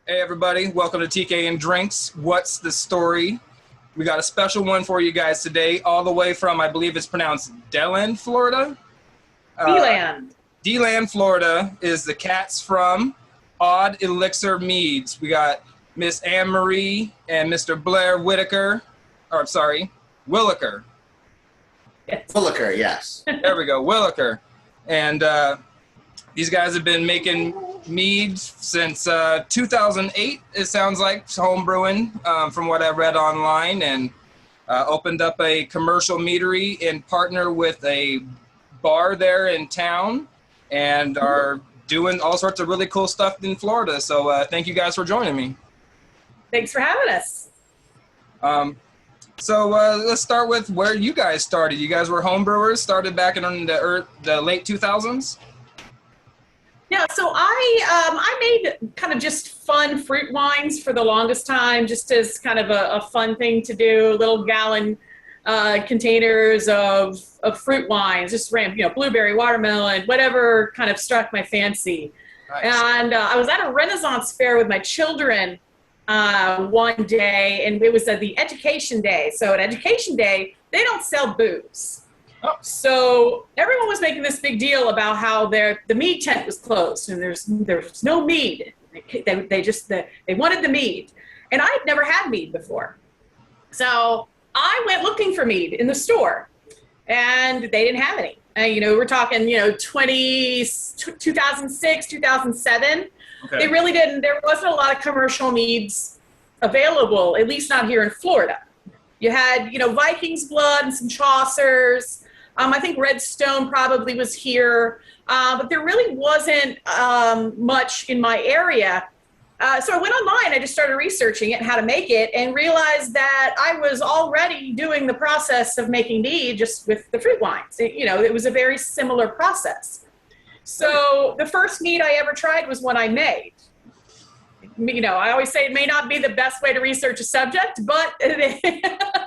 Hey everybody, welcome to tkanddrinks. What's the story? We got a special one for you guys today, all the way from, I believe it's pronounced DeLand, Florida? DeLand. DeLand, Florida is the cats from Odd Elixir Meads. We got Miss Ann-Marie and Mr. Blair Willacker. Yes. Willacker, yes. There we go, Willacker. And these guys have been making mead since 2008, it sounds like, home brewing, from what I read online, and opened up a commercial meadery in partner with a bar there in town, and are doing all sorts of really cool stuff in Florida. So thank you guys for joining me. Thanks for having us. So let's start with where you guys started. You guys were home brewers, started back in the late 2000s? Yeah, so I made kind of just fun fruit wines for the longest time, just as kind of a fun thing to do, little gallon containers of fruit wines, just blueberry, watermelon, whatever kind of struck my fancy. Nice. And I was at a Renaissance fair with my children one day, and it was the education day. So at education day, they don't sell booze. Oh. So everyone was making this big deal about how the mead tent was closed and there's no mead. They wanted the mead, and I had never had mead before. So I went looking for mead in the store, and they didn't have any. We're talking 2006, 2007. Okay. They really didn't. There wasn't a lot of commercial meads available, at least not here in Florida. You had Viking's Blood and some Chaucers. I think Redstone probably was here, but there really wasn't much in my area. So I went online, I just started researching it and how to make it, and realized that I was already doing the process of making mead just with the fruit wines. It was a very similar process. So the first mead I ever tried was one I made. I always say it may not be the best way to research a subject, but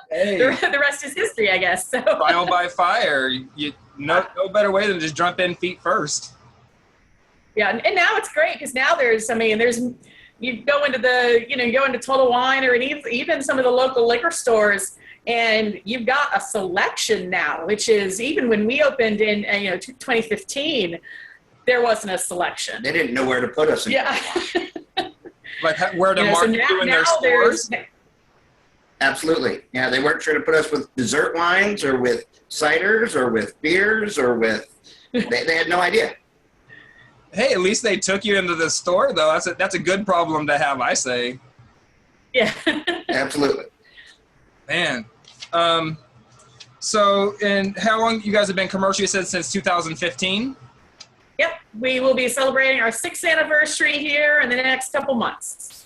Hey. the rest is history, I guess. So. Trial by fire. No better way than just jump in feet first. Yeah, and now it's great because now you go into Total Wine or even some of the local liquor stores, and you've got a selection now, which is, even when we opened in 2015, there wasn't a selection. They didn't know where to put us. Yeah. Like where to market you in their stores? Absolutely. Yeah, they weren't sure to put us with dessert wines or with ciders or with beers or with... they had no idea. Hey, at least they took you into the store, though. That's a good problem to have, I say. Yeah. Absolutely. Man. So, and how long you guys have been commercial? You said since 2015? Yep. We will be celebrating our 6th anniversary here in the next couple months.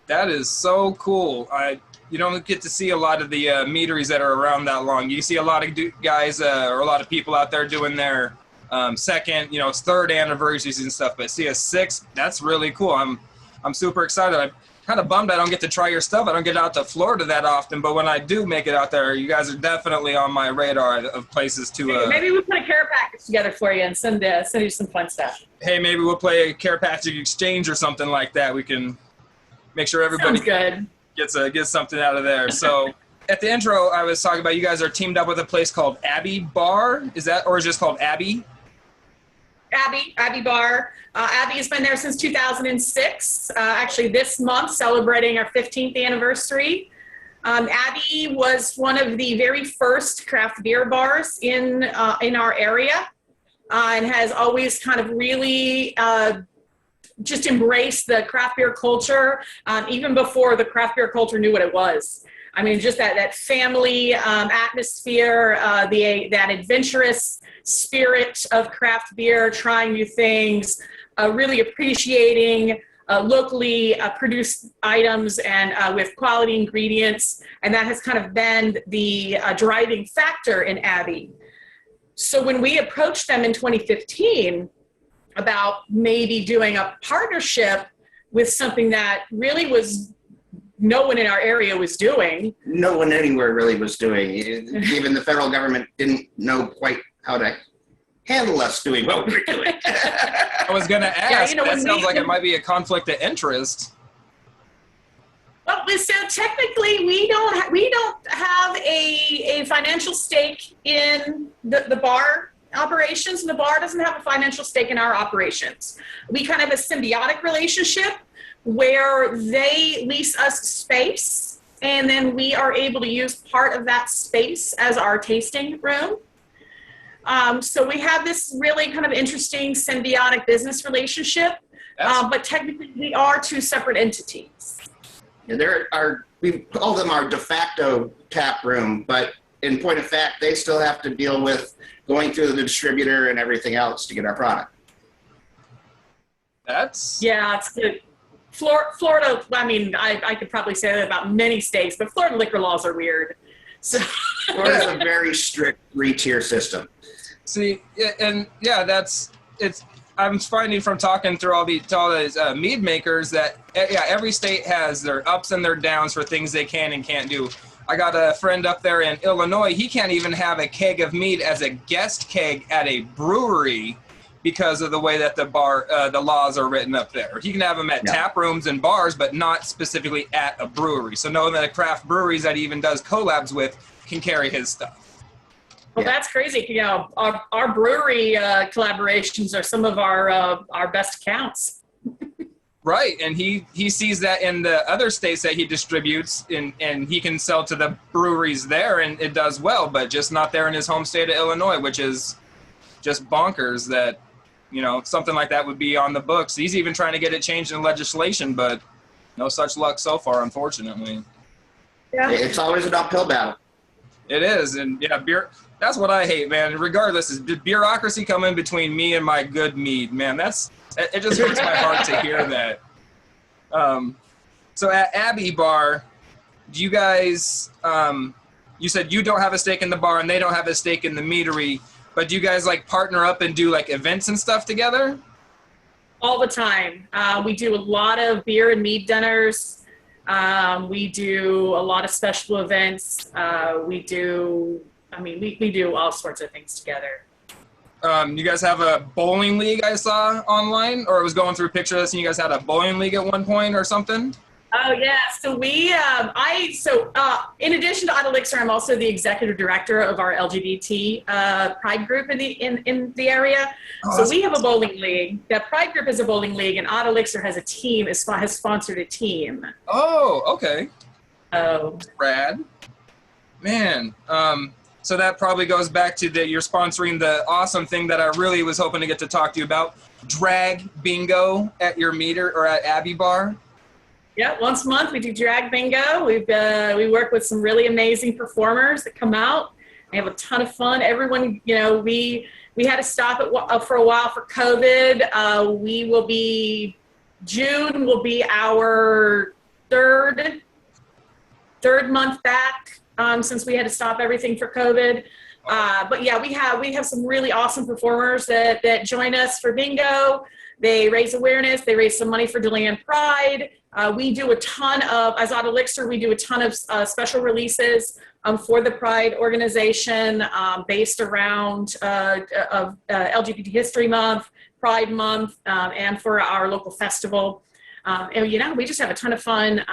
That is so cool. You don't get to see a lot of the meaderies that are around that long. You see a lot of guys or a lot of people out there doing their second, third anniversaries and stuff. But see a 6th, that's really cool. I'm super excited. I'm kind of bummed I don't get to try your stuff. I don't get out to Florida that often, but when I do make it out there, you guys are definitely on my radar of places to. Maybe we'll put a care package together for you and send you some fun stuff. Hey, maybe we'll play a care package exchange or something like that. We can make sure everybody Sounds good. Gets something out of there. So at the intro, I was talking about you guys are teamed up with a place called Abbey Bar. Is that, or is it just called Abbey? Abbey Bar. Abbey has been there since 2006. Actually, this month, celebrating our 15th anniversary. Abbey was one of the very first craft beer bars in our area, and has always kind of really just embraced the craft beer culture, even before the craft beer culture knew what it was. I mean, just that family atmosphere, that adventurous spirit of craft beer, trying new things, really appreciating locally produced items and with quality ingredients. And that has kind of been the driving factor in Abbey. So when we approached them in 2015 about maybe doing a partnership with something that really was no one in our area was doing. No one anywhere really was doing. Even the federal government didn't know quite how to handle us doing what we were doing. I was going to ask, that sounds like it might be a conflict of interest. So technically, we don't have a financial stake in the bar operations, and the bar doesn't have a financial stake in our operations. We kind of have a symbiotic relationship where they lease us space, and then we are able to use part of that space as our tasting room. So we have this really kind of interesting symbiotic business relationship, but technically we are two separate entities. Yeah, we call them our de facto tap room, but in point of fact, they still have to deal with going through the distributor and everything else to get our product. Yeah, it's good. Florida, I mean, I could probably say that about many states, but Florida liquor laws are weird. So Florida's a very strict 3-tier system. See, I'm finding from talking through all these mead makers that every state has their ups and their downs for things they can and can't do. I got a friend up there in Illinois. He can't even have a keg of mead as a guest keg at a brewery because of the way that the laws are written up there. He can have them at tap rooms and bars, but not specifically at a brewery. So knowing that the craft breweries that he even does collabs with can carry his stuff. Well, that's crazy. You know, our brewery collaborations are some of our best accounts. Right, and he sees that in the other states that he distributes, and he can sell to the breweries there, and it does well, but just not there in his home state of Illinois, which is just bonkers that, you know, something like that would be on the books. He's even trying to get it changed in legislation, but no such luck so far, unfortunately. Yeah, it's always an uphill battle. It is, and beer. That's what I hate, man. Regardless, is bureaucracy come in between me and my good mead, man. It just hurts my heart to hear that. So at Abbey Bar, do you guys? You said you don't have a stake in the bar and they don't have a stake in the meadery, but do you guys like partner up and do like events and stuff together? All the time. We do a lot of beer and mead dinners. We do a lot of special events. We do all sorts of things together. You guys have a bowling league I saw online, or I was going through pictures and you guys had a bowling league at one point or something? Oh yeah, so in addition to Odd Elixir, I'm also the executive director of our LGBT Pride group in the area. So we have a bowling league. The Pride group is a bowling league, and Odd Elixir has has sponsored a team. Oh, okay. Oh, rad, man. So that probably goes back to that you're sponsoring the awesome thing that I really was hoping to get to talk to you about, drag bingo at your meter or at Abbey Bar. Yeah, once a month we do drag bingo. We work with some really amazing performers that come out. We have a ton of fun. Everyone, you know, we had to stop it for a while for COVID. June will be our third month back since we had to stop everything for COVID. But yeah, we have some really awesome performers that join us for bingo. They raise awareness. They raise some money for DeLand Pride. We do a ton of, as Odd Elixir, we do a ton of special releases for the Pride organization based around LGBT History Month, Pride Month, and for our local festival. And, you know, we just have a ton of fun,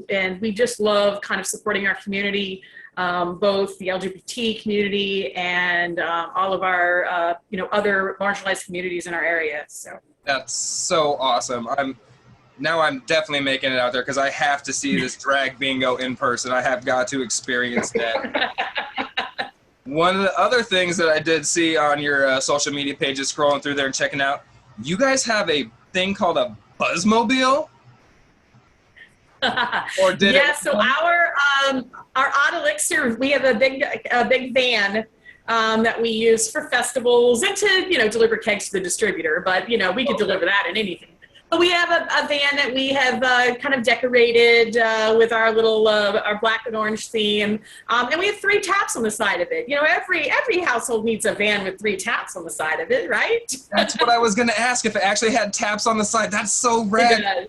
and we just love kind of supporting our community, both the LGBT community and all of our, other marginalized communities in our area. So that's so awesome. I'm definitely making it out there because I have to see this drag bingo in person. I have got to experience that. One of the other things that I did see on your social media pages, scrolling through there and checking out, you guys have a thing called a Buzzmobile? Or did So our Odd Elixir, we have a big van that we use for festivals and to, deliver kegs to the distributor, but, we could deliver that in anything. But we have a van that we have kind of decorated with our little our black and orange theme, and we have 3 taps on the side of it. Every household needs a van with 3 taps on the side of it, right? That's what I was going to ask, if it actually had taps on the side. That's so rad.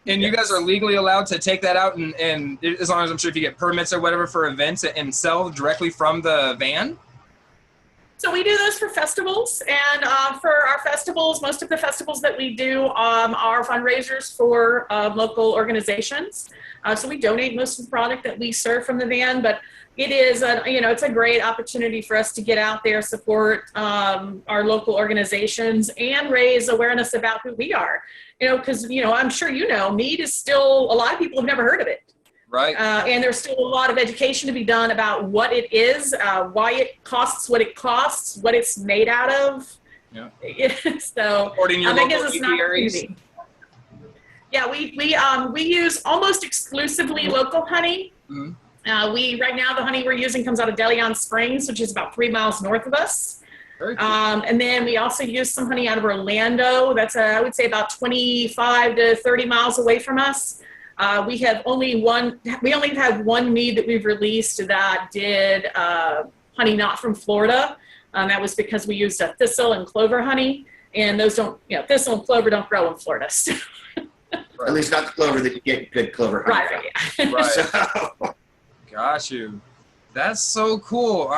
And you guys are legally allowed to take that out and as long as I'm sure if you get permits or whatever for events and sell directly from the van? So we do those for festivals, and for our festivals, most of the festivals that we do are fundraisers for local organizations. So we donate most of the product that we serve from the van, but it is it's a great opportunity for us to get out there, support our local organizations, and raise awareness about who we are. Because I'm sure mead is still, a lot of people have never heard of it. Right. And there's still a lot of education to be done about what it is, why it costs what it costs, what it's made out of. Yeah. So Supporting your that local gives us an opportunity. Yeah, we use almost exclusively local honey. Mm-hmm. Right now the honey we're using comes out of DeLand Springs, which is about 3 miles north of us. Very cool. And then we also use some honey out of Orlando. That's I would say about 25 to 30 miles away from us. We only have one mead that we've released that did honey not from Florida. That was because we used a thistle and clover honey, and those thistle and clover don't grow in Florida. So. Right. At least not the clover that you get good clover honey from. Right. Right. So. Got you. That's so cool.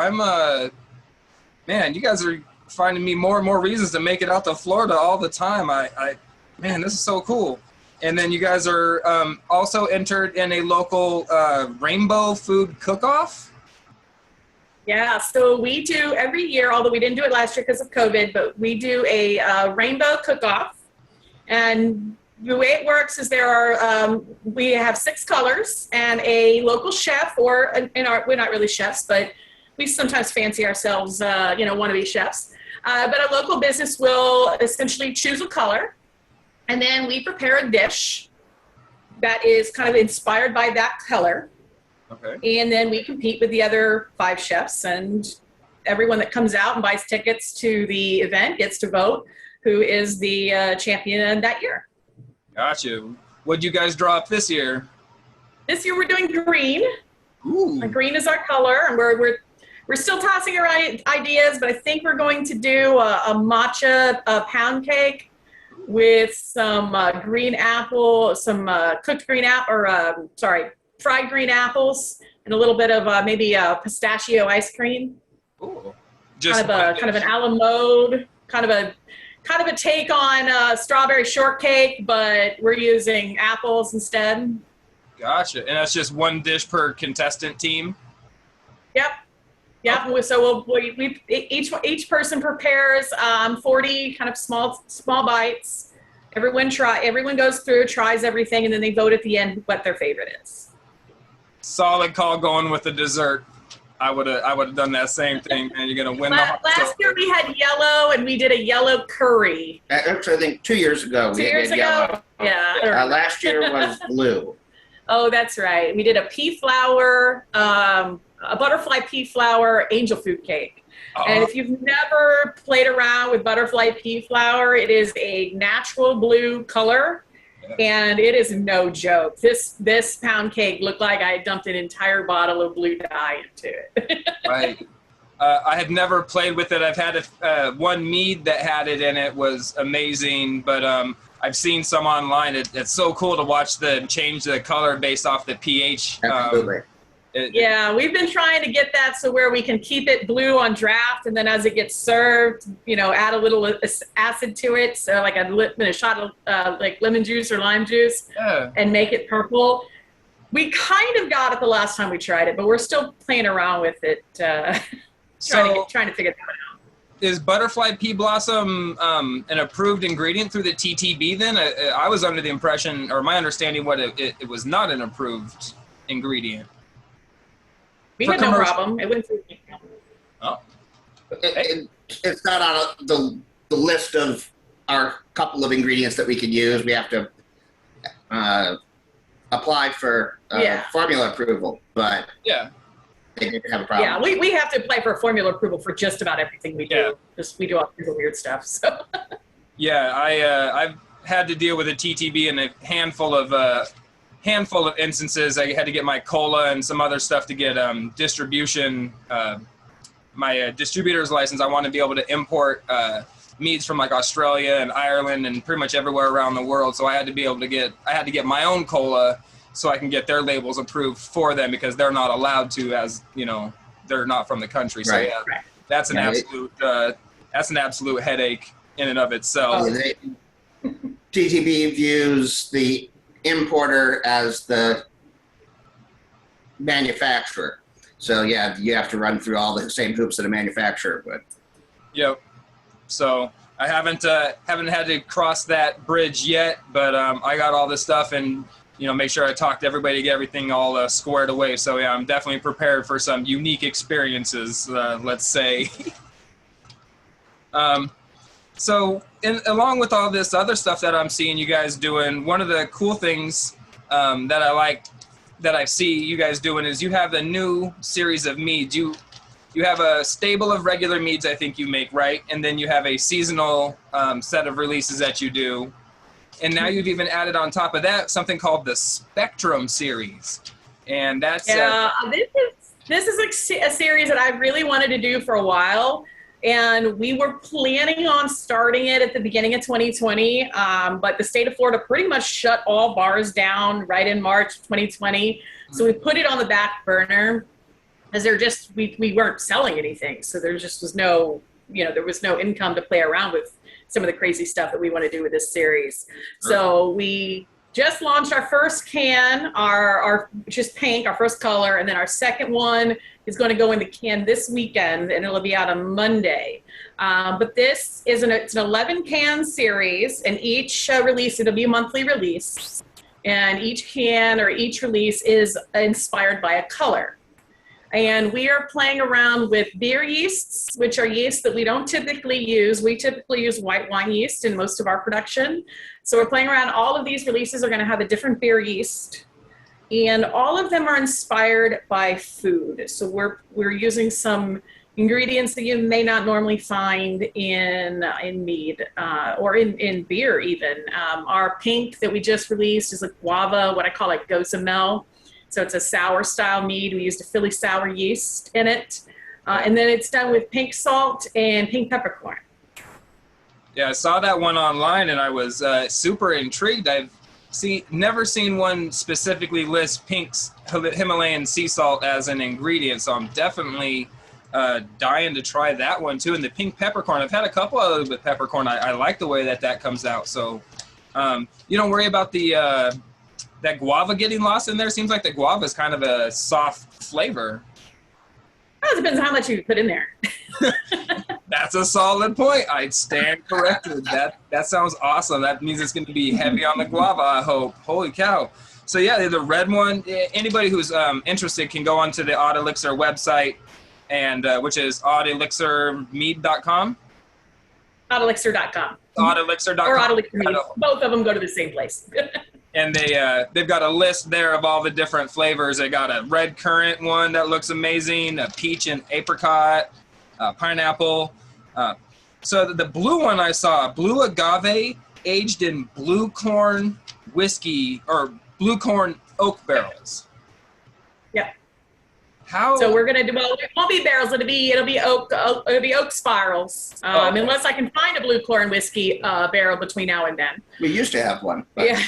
Man, you guys are finding me more and more reasons to make it out to Florida all the time. Man, this is so cool. And then you guys are also entered in a local rainbow food cook-off? Yeah, so we do every year, although we didn't do it last year because of COVID, but we do a rainbow cook-off. And the way it works is we have 6 colors, and a local chef, we're not really chefs, but we sometimes fancy ourselves, wannabe chefs. But a local business will essentially choose a color, and then we prepare a dish that is kind of inspired by that color. Okay. And then we compete with the other 5 chefs, and everyone that comes out and buys tickets to the event gets to vote who is the champion that year. Gotcha. What'd you guys draw up this year? This year we're doing green. Ooh. Green is our color, and we're still tossing around ideas, but I think we're going to do a matcha pound cake with some green apple, some cooked green apple, fried green apples, and a little bit of maybe pistachio ice cream. Ooh. Kind of an a la mode, kind of a take on strawberry shortcake, but we're using apples instead. Gotcha. And that's just one dish per contestant team? Yep. Okay. So each person prepares 40 kind of small bites. Everyone goes through, tries everything, and then they vote at the end what their favorite is. Solid call going with the dessert. I would have done that same thing, and you're gonna win the hot Last year we had yellow, and we did a yellow curry. Actually, I think 2 years ago we did yellow. Yeah. Last year was blue. Oh, that's right. We did a pea flour, a butterfly pea flour angel food cake. And if you've never played around with butterfly pea flour, it is a natural blue color, and it is no joke. This pound cake looked like I had dumped an entire bottle of blue dye into it. Right. I have never played with it. I've had one mead that had it in it, was amazing, but I've seen some online. It's so cool to watch them change the color based off the pH. Absolutely. Yeah, we've been trying to get that so where we can keep it blue on draft, and then as it gets served, add a little acid to it, so like a shot of like lemon juice or lime juice, and make it purple. We kind of got it the last time we tried it, but we're still playing around with it, trying to figure that out. Is butterfly pea blossom an approved ingredient through the TTB then? I was under the impression, or my understanding, it was not an approved ingredient. We had no problem. It went through. Oh. It's not on the list of our couple of ingredients that we could use. We have to apply for formula approval, but they didn't have a problem. Yeah, we have to apply for formula approval for just about everything we do. Yeah. Just we do all kinds of weird stuff. So. Yeah, I've had to deal with a TTB in a handful of instances. I had to get my cola and some other stuff to get distribution, my distributor's license. I want to be able to import meads from like Australia and Ireland and pretty much everywhere around the world. So I had to get my own cola so I can get their labels approved for them, because they're not allowed to, as they're not from the country. So right. that's an Yeah, absolute headache in and of itself. TTB views the importer as the manufacturer. So yeah, you have to run through all the same hoops that a manufacturer would. Yep. So I haven't had to cross that bridge yet, but I got all this stuff and make sure I talk to everybody to get everything all squared away. So yeah, I'm definitely prepared for some unique experiences. Let's say. So along with all this other stuff that I'm seeing you guys doing, one of the cool things that I like that I see you guys doing is you have a new series of meads. You have a stable of regular meads I think you make, right? And then you have a seasonal set of releases that you do. And now you've even added on top of that something called the Spectrum series. And that's... this is a series that I really wanted to do for a while. And we were planning on starting it at the beginning of 2020, but the state of Florida pretty much shut all bars down right in March 2020. So we put it on the back burner because we weren't selling anything. So there just was no, there was no income to play around with some of the crazy stuff that we want to do with this series. So we just launched our first can, which is pink, our first color, and then our second one is going to go in the can this weekend, and it'll be out on Monday. But this is it's an 11 can series, and each release, it'll be a monthly release, and each can or each release is inspired by a color. And we are playing around with beer yeasts, which are yeasts that we don't typically use. We typically use white wine yeast in most of our production. So we're playing around. All of these releases are going to have a different beer yeast. And all of them are inspired by food. So we're using some ingredients that you may not normally find in mead or in beer even. Our pink that we just released is a guava, what I call like gossamel. So it's a sour style mead. We used a Philly sour yeast in it. And then it's done with pink salt and pink peppercorn. Yeah, I saw that one online and I was super intrigued. I've never seen one specifically list pink's Himalayan sea salt as an ingredient. So I'm definitely dying to try that one too. And the pink peppercorn, I've had a couple of those with peppercorn. I like the way that comes out. So you don't worry about that guava getting lost in there. Seems like the guava is kind of a soft flavor. Well, it depends on how much you put in there. That's a solid point. I'd stand corrected. That sounds awesome. That means it's going to be heavy on the guava, I hope. Holy cow. So yeah, the red one, anybody who's interested can go onto the Odd Elixir website, and which is oddelixirmead.com. Oddelixir.com. Oddelixir.com. Or Odd Elixir Mead. Both of them go to the same place. And they've got a list there of all the different flavors. They got a red currant one that looks amazing, a peach and apricot, pineapple. So the blue one I saw, blue agave aged in blue corn whiskey or blue corn oak barrels. Yep. How? So we're gonna do. Well, it won't be barrels. It'll be oak spirals. Okay. Unless I can find a blue corn whiskey barrel between now and then. We used to have one. But. Yeah.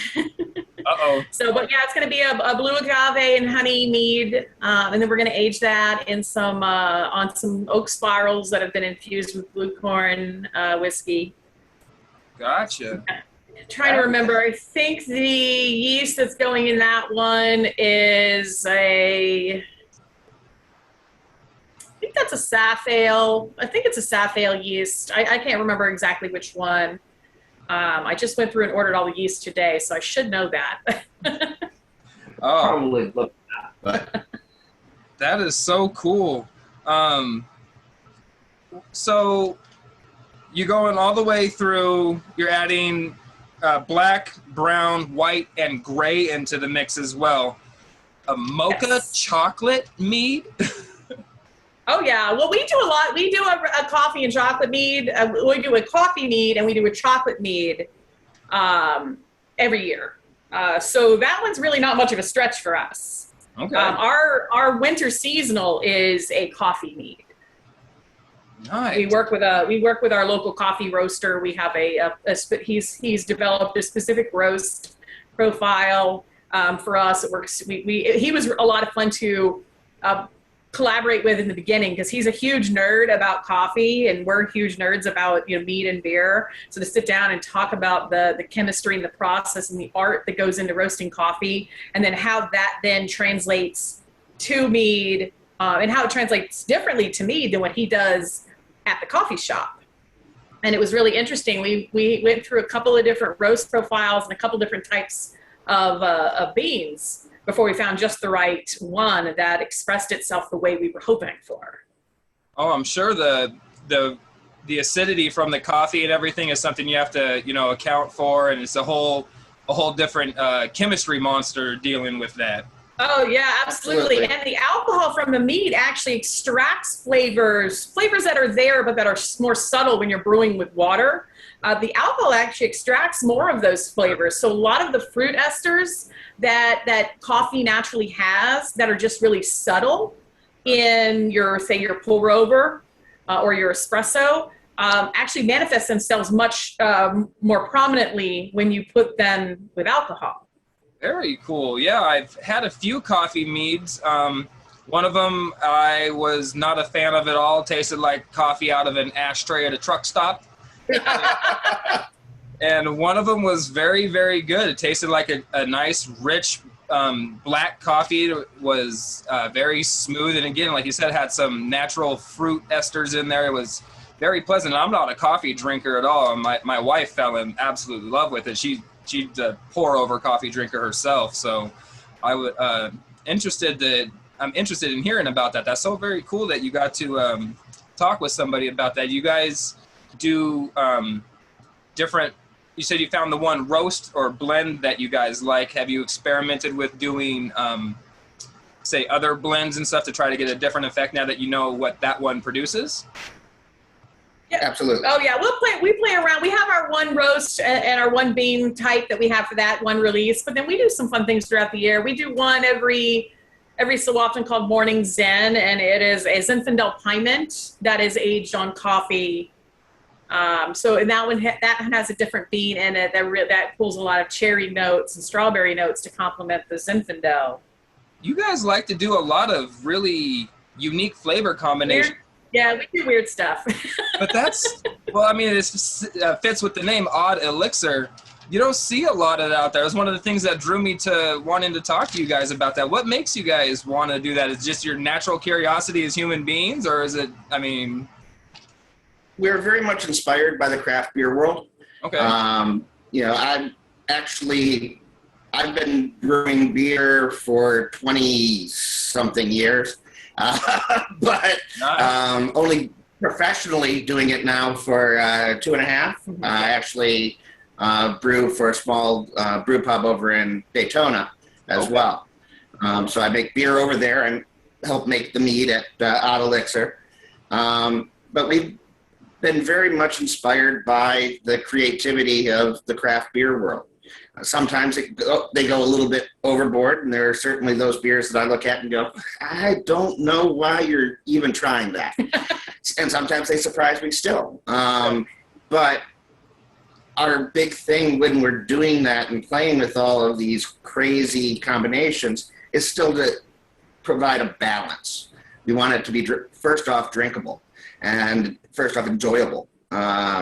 So, but yeah, it's going to be a blue agave and honey mead, and then we're going to age that in on some oak spirals that have been infused with blue corn whiskey. Gotcha. Trying to remember. I think the yeast that's going in that one is I think that's a Safale. I think it's a Safale yeast. I can't remember exactly which one. I just went through and ordered all the yeast today, so I should know that. Probably look at that, but that is so cool. So you're going all the way through, you're adding black, brown, white, and gray into the mix as well. A mocha chocolate mead? Oh, yeah. Well, we do a lot. We do a coffee and chocolate mead. We do a coffee mead and we do a chocolate mead every year. So that one's really not much of a stretch for us. Okay. Our winter seasonal is a coffee mead. Nice. We work with our local coffee roaster. We have he's developed a specific roast profile for us. It works. He was a lot of fun to collaborate with in the beginning, because he's a huge nerd about coffee and we're huge nerds about, you know, mead and beer. So to sit down and talk about the chemistry and the process and the art that goes into roasting coffee, and then how that then translates to mead, and how it translates differently to mead than what he does at the coffee shop. And it was really interesting. We went through a couple of different roast profiles and a couple different types of beans before we found just the right one that expressed itself the way we were hoping for. Oh, I'm sure the acidity from the coffee and everything is something you have to, you know, account for, and it's a whole different chemistry monster dealing with that. Oh yeah, absolutely. And the alcohol from the mead actually extracts flavors that are there but that are more subtle when you're brewing with water. The alcohol actually extracts more of those flavors. So a lot of the fruit esters that coffee naturally has that are just really subtle in your, say, your pour over or your espresso, actually manifest themselves much more prominently when you put them with alcohol. Very cool. Yeah, I've had a few coffee meads. One of them I was not a fan of at all. Tasted like coffee out of an ashtray at a truck stop. And one of them was very, very good. It tasted like a nice, rich black coffee. It was very smooth. And again, like you said, had some natural fruit esters in there. It was very pleasant. I'm not a coffee drinker at all. My wife fell in absolute love with it. She's a pour-over coffee drinker herself. So I'm interested in hearing about that. That's so very cool that you got to talk with somebody about that. You guys do different, you said you found the one roast or blend that you guys like. Have you experimented with doing, say, other blends and stuff to try to get a different effect now that you know what that one produces? Yeah. Absolutely. Oh yeah, we play around. We have our one roast and our one bean type that we have for that one release, but then we do some fun things throughout the year. We do one every so often called Morning Zen, and it is a Zinfandel pine mint that is aged on coffee. So in that one, that has a different bean in it that pulls a lot of cherry notes and strawberry notes to complement the Zinfandel. You guys like to do a lot of really unique flavor combinations. Yeah, we do weird stuff. But that's, well, I mean, it fits with the name Odd Elixir. You don't see a lot of that out there. It was one of the things that drew me to wanting to talk to you guys about that. What makes you guys want to do that? Is it just your natural curiosity as human beings, or is it, I mean... We're very much inspired by the craft beer world. Okay. You know, I've been brewing beer for 20-something years. But nice. Only professionally doing it now for 2.5. I actually brew for a small brew pub over in Daytona as well. So I make beer over there and help make the mead at Odd Elixir. But we've been very much inspired by the creativity of the craft beer world. Sometimes they go a little bit overboard, and there are certainly those beers that I look at and go, I don't know why you're even trying that. And sometimes they surprise me still. But our big thing when we're doing that and playing with all of these crazy combinations is still to provide a balance. We want it to be, first off, drinkable, and first off, enjoyable.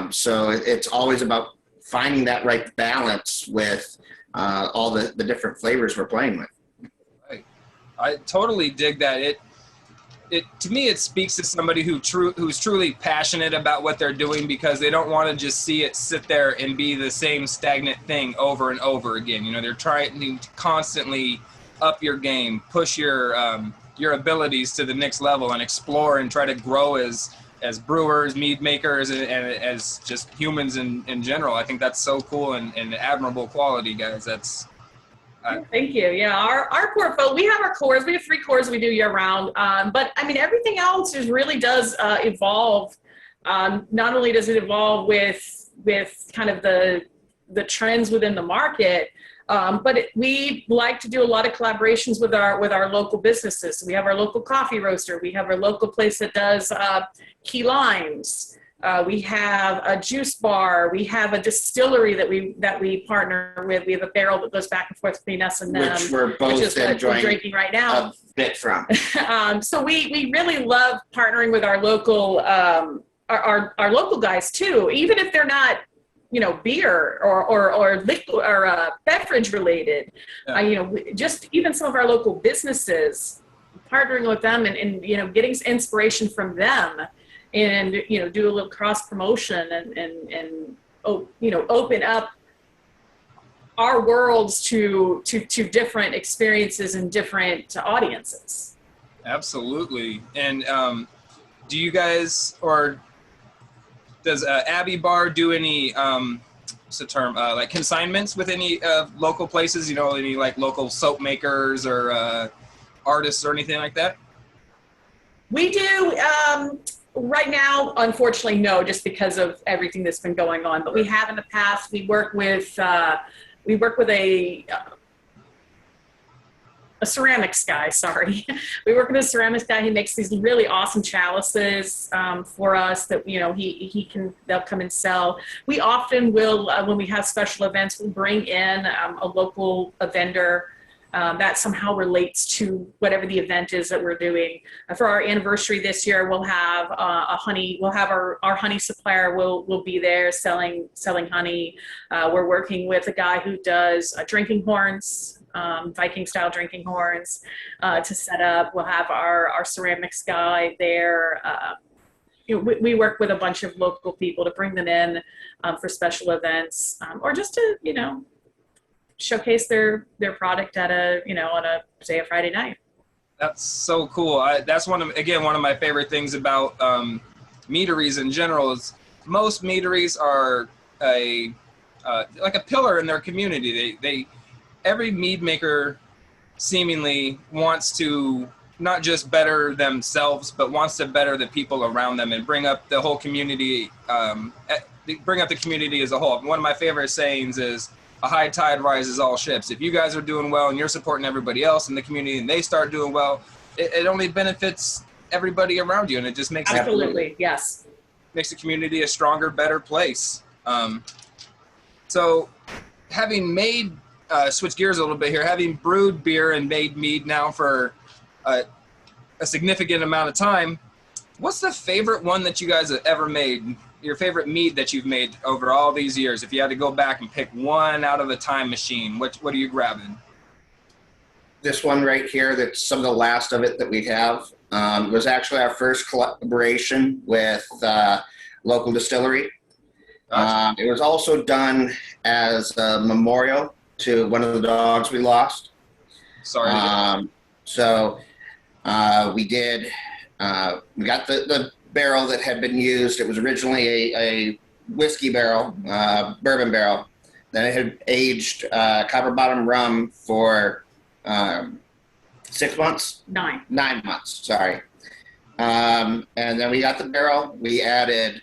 So it's always about finding that right balance with all the different flavors we're playing with. Right. I totally dig that. It to me, it speaks to somebody who's truly passionate about what they're doing, because they don't want to just see it sit there and be the same stagnant thing over and over again. You know, they're trying to constantly up your game, push your abilities to the next level, and explore and try to grow as brewers, mead makers, and as just humans in general. I think that's so cool and admirable quality, guys. That's Thank you. Yeah, our portfolio, we have our cores. We have 3 cores we do year round. But I mean, everything else really does evolve. Not only does it evolve with kind of the trends within the market, but we like to do a lot of collaborations with our local businesses. So we have our local coffee roaster. We have our local place that does key limes. We have a juice bar. We have a distillery that we partner with. We have a barrel that goes back and forth between us and them, which we're both which is what enjoying we're drinking right now. a bit from. So we really love partnering with our local our local guys too, even if they're not, you know, beer or liquid or beverage related. Yeah. Just even some of our local businesses, partnering with them and you know, getting inspiration from them, and you know, do a little cross promotion and you know, open up our worlds to different experiences and different audiences. Absolutely. And do you guys, or does Abbey Bar do any what's the term, like consignments with any local places, you know, any like local soap makers or artists or anything like that? We do. Right now, unfortunately, no, just because of everything that's been going on. But we have in the past. We work with a ceramics guy. Sorry, we work with a ceramics guy. He makes these really awesome chalices for us that, you know, they'll come and sell. We often will, when we have special events, we'll bring in a local vendor that somehow relates to whatever the event is that we're doing. For our anniversary this year, we'll have our honey supplier will be there selling honey. We're working with a guy who does drinking horns, Viking style drinking horns to set up. We'll have our ceramics guy there. You know, we work with a bunch of local people to bring them in for special events, or just to, you know, showcase their product at on a Friday night. That's so cool. That's one of my favorite things about meaderies in general is most meaderies are like a pillar in their community. They every mead maker seemingly wants to not just better themselves, but wants to better the people around them and bring up the whole community, bring up the community as a whole. One of my favorite sayings is, a high tide rises all ships. If you guys are doing well and you're supporting everybody else in the community and they start doing well, it only benefits everybody around you, and it just makes Absolutely, yes. Makes the community a stronger, better place. So having made, switch gears a little bit here, having brewed beer and made mead now for a significant amount of time, what's the favorite one that you guys have ever made? Your favorite mead that you've made over all these years? If you had to go back and pick one out of a time machine, what are you grabbing? This one right here, that's some of the last of it that we have, was actually our first collaboration with local distillery. Gotcha. It was also done as a memorial to one of the dogs we lost. Sorry. So we did, we got the barrel that had been used. It was originally a whiskey barrel, bourbon barrel. Then it had aged copper bottom rum for 6 months? 9 months, sorry. And then we got the barrel. We added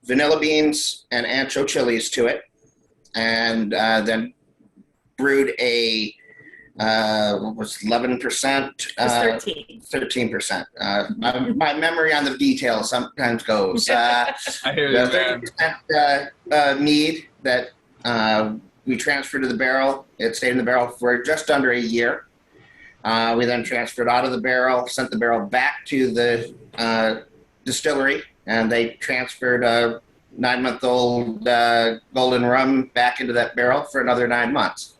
vanilla beans and ancho chilies to it. And then brewed a what was 11%? 13%. My memory on the details sometimes goes. I hear you, 30% mead that we transferred to the barrel. It stayed in the barrel for just under a year. We then transferred out of the barrel, sent the barrel back to the distillery, and they transferred a 9-month-old golden rum back into that barrel for another 9 months.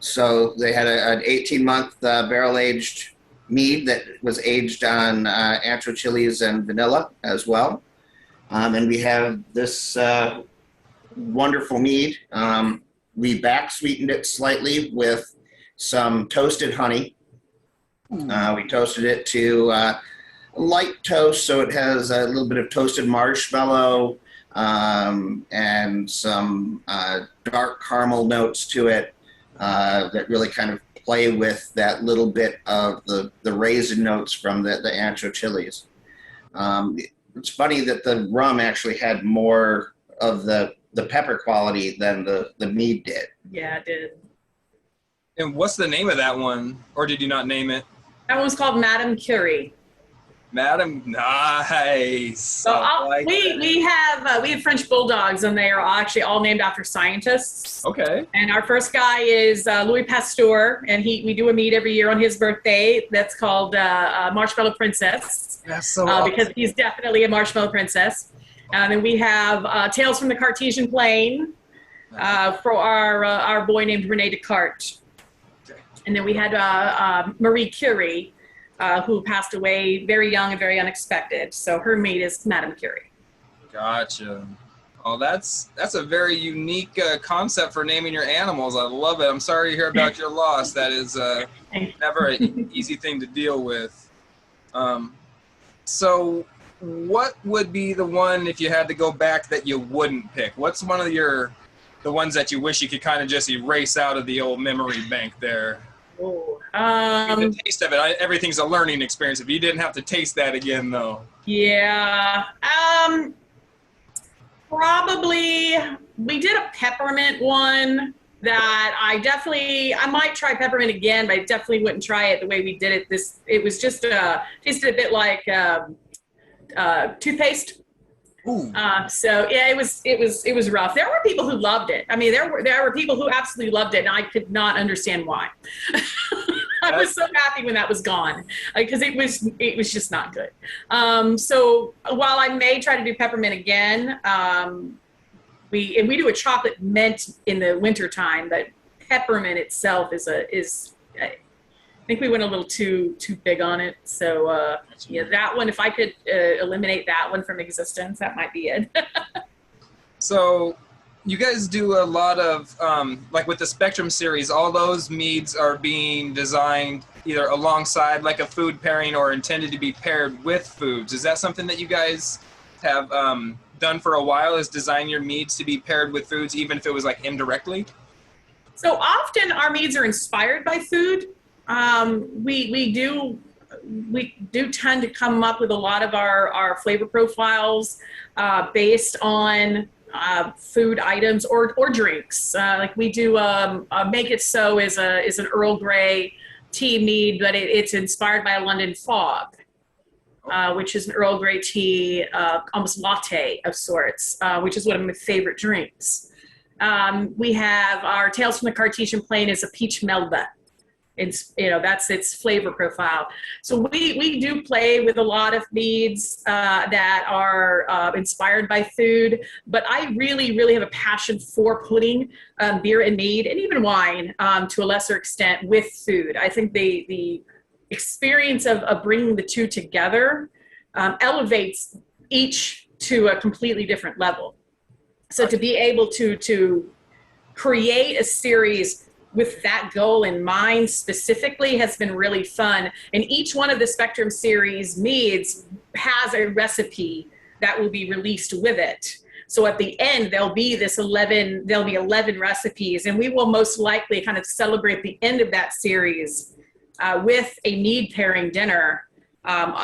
So they had an 18-month barrel-aged mead that was aged on ancho chilies and vanilla as well. And we have this wonderful mead. We back-sweetened it slightly with some toasted honey. We toasted it to light toast, so it has a little bit of toasted marshmallow and some dark caramel notes to it that really kind of play with that little bit of the raisin notes from the ancho chilies. It's funny that the rum actually had more of the pepper quality than the mead did. Yeah, it did. And what's the name of that one? Or did you not name it? That one's called Madame Curie. Madam, nice. So like we have French bulldogs, and they are actually all named after scientists. Okay. And our first guy is Louis Pasteur, and we do a mead every year on his birthday. That's called Marshmallow Princess. That's so awesome. Because he's definitely a Marshmallow Princess. And we have Tales from the Cartesian Plane for our boy named Rene Descartes. Okay. And then we had Marie Curie, who passed away very young and very unexpected. So her mead is Madame Curie. Gotcha. Oh, that's a very unique concept for naming your animals. I love it. I'm sorry to hear about your loss. That is never an easy thing to deal with. So what would be the one, if you had to go back, that you wouldn't pick? What's one of the ones that you wish you could kind of just erase out of the old memory bank there? The taste of it, everything's a learning experience. If you didn't have to taste that again, though. Yeah. Probably, we did a peppermint one that I might try peppermint again, but I definitely wouldn't try it the way we did it. It was just, tasted a bit like toothpaste. Ooh. So yeah, it was rough. There were people who loved it. I mean, there were people who absolutely loved it, and I could not understand why. I was so happy when that was gone, because it was just not good. So while I may try to do peppermint again, we do a chocolate mint in the wintertime, but peppermint itself I think we went a little too big on it. So yeah, that one, if I could eliminate that one from existence, that might be it. So you guys do a lot of, like with the Spectrum series, all those meads are being designed either alongside like a food pairing or intended to be paired with foods. Is that something that you guys have done for a while, is design your meads to be paired with foods, even if it was like indirectly? So often our meads are inspired by food. We do tend to come up with a lot of our flavor profiles based on food items or drinks. Like we do Make It So is an Earl Grey tea mead, but it's inspired by a London Fog, which is an Earl Grey tea, almost latte of sorts, which is one of my favorite drinks. We have our Tales from the Cartesian Plane is a peach melba. It's, that's its flavor profile. So we do play with a lot of meads that are inspired by food, but I really, really have a passion for putting beer and mead, and even wine to a lesser extent, with food. I think the experience of bringing the two together elevates each to a completely different level. So to be able to create a series with that goal in mind specifically has been really fun. And each one of the Spectrum series meads has a recipe that will be released with it. So at the end, there'll be 11 recipes, and we will most likely kind of celebrate the end of that series with a mead pairing dinner.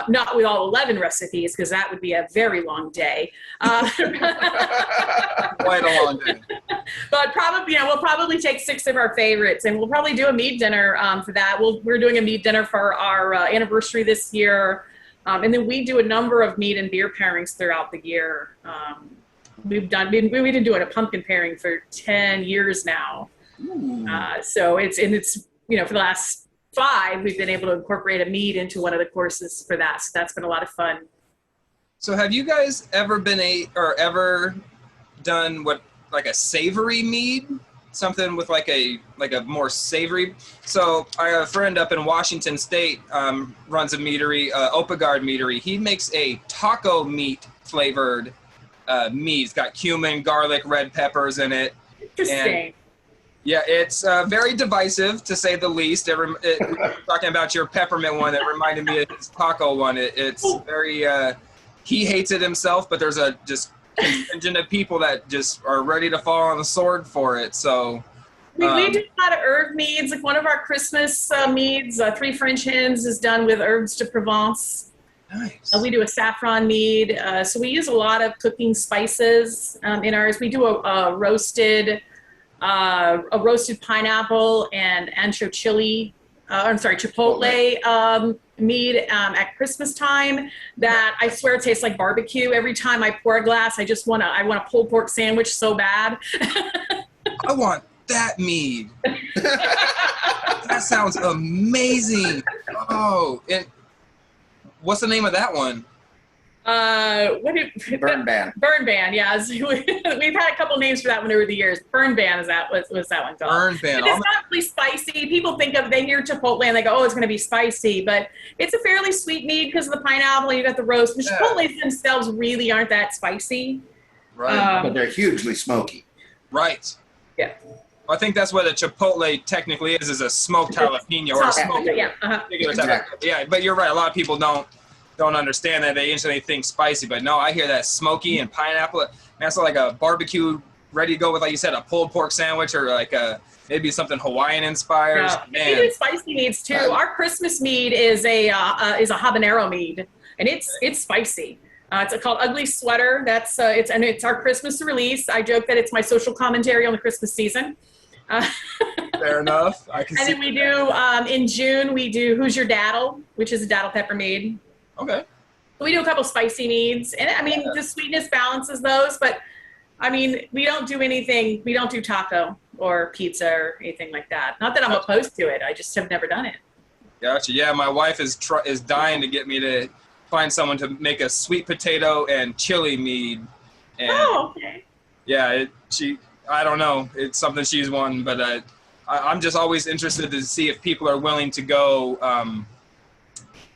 Not with all 11 recipes, because that would be a very long day. Quite a long day. But probably, we'll probably take 6 of our favorites, and we'll probably do a mead dinner for that. We're doing a mead dinner for our anniversary this year, and then we do a number of mead and beer pairings throughout the year. We've been doing a pumpkin pairing for 10 years now. So it's for the last 5, we've been able to incorporate a mead into one of the courses for that. So that's been a lot of fun. So have you guys ever ever done like a savory mead? Something with like a more savory. So I have a friend up in Washington State, runs a meadery, Opagard Meadery. He makes a taco meat flavored mead. It's got cumin, garlic, red peppers in it. Interesting. Yeah, it's very divisive, to say the least. Talking about your peppermint one, it reminded me of his taco one. It's very, he hates it himself, but there's a just contingent of people that just are ready to fall on the sword for it. So we do a lot of herb meads. Like one of our Christmas meads, 3 French Hens, is done with herbs de Provence. Nice. We do a saffron mead. So we use a lot of cooking spices in ours. We do a roasted pineapple and ancho chili Chipotle mead at Christmas time that I swear tastes like barbecue. Every time I pour a glass, I want a pulled pork sandwich so bad. I want that mead. That sounds amazing. Oh, and what's the name of that one? Burn Ban. Burn Ban, yeah. We've had a couple names for that one over the years. Burn Ban was that one called. Burn Ban. But it's not really spicy. People they hear Chipotle and they go, oh, it's going to be spicy. But it's a fairly sweet mead because of the pineapple. You got the roast. The Chipotles themselves really aren't that spicy. Right. But they're hugely smoky. Right. Yeah. I think that's what a Chipotle technically is a smoked jalapeno or a smoked particular type of, yeah, but you're right. A lot of people don't understand that. They instantly think spicy, but no, I hear that smoky and pineapple. That's like a barbecue ready to go with, like you said, a pulled pork sandwich or like maybe something Hawaiian inspired. Yeah. We do spicy meads too. Our Christmas mead is a habanero mead, and it's spicy. It's called Ugly Sweater. It's our Christmas release. I joke that it's my social commentary on the Christmas season. Fair enough. I can see. And then we do in June we do Who's Your Daddle, which is a daddle pepper mead. Okay. We do a couple spicy meads, and I mean the sweetness balances those. But I mean we don't do anything. We don't do taco or pizza or anything like that. Not that I'm opposed to it. I just have never done it. Gotcha. Yeah, my wife is dying to get me to find someone to make a sweet potato and chili mead. And okay. Yeah, I don't know. It's something she's wanting, but I'm just always interested to see if people are willing to go.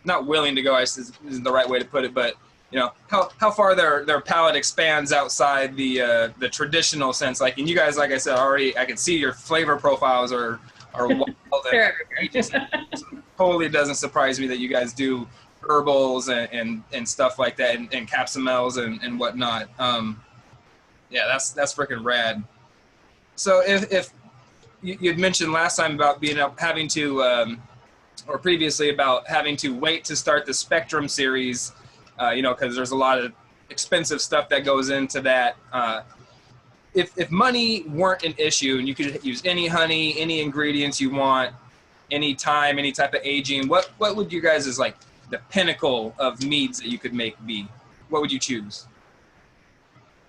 Not willing to go, I guess isn't the right way to put it, but you know how far their palate expands outside the traditional sense. Like, and you guys, like I said already, I can see your flavor profiles are wild. It totally doesn't surprise me that you guys do herbals and stuff like that, and capsamels and whatnot. Yeah, that's freaking rad. So if you'd mentioned last time about having to, or previously about having to wait to start the Spectrum series, because there's a lot of expensive stuff that goes into that. If money weren't an issue and you could use any honey, any ingredients you want, any time, any type of aging, what would you guys is like the pinnacle of meads that you could make be? What would you choose?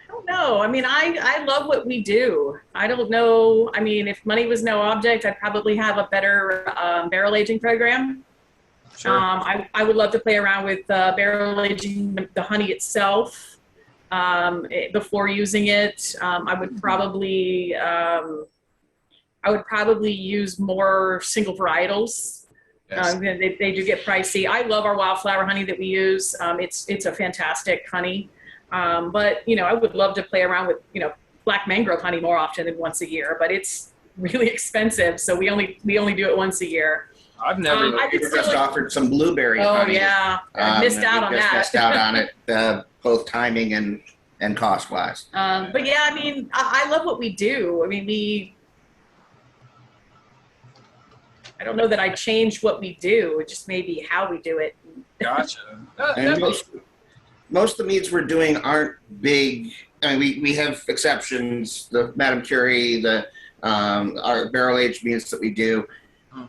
I don't know. I mean, I love what we do. I don't know. I mean, if money was no object, I'd probably have a better barrel aging program. Sure. I would love to play around with barrel aging the honey itself before using it. I would probably use more single varietals. Yes. They do get pricey. I love our wildflower honey that we use. It's a fantastic honey. But I would love to play around with black mangrove honey more often than once a year. But it's really expensive, so we only do it once a year. I've never. We were just offered some blueberry honey. Oh yeah, I missed out on that. Missed out on it, both timing and cost wise. But yeah, I mean, I love what we do. I mean, I don't know that I changed what we do. It just maybe how we do it. Gotcha. And most of the meads we're doing aren't big. I mean, we have exceptions. The Madame Curie, our barrel aged meads that we do,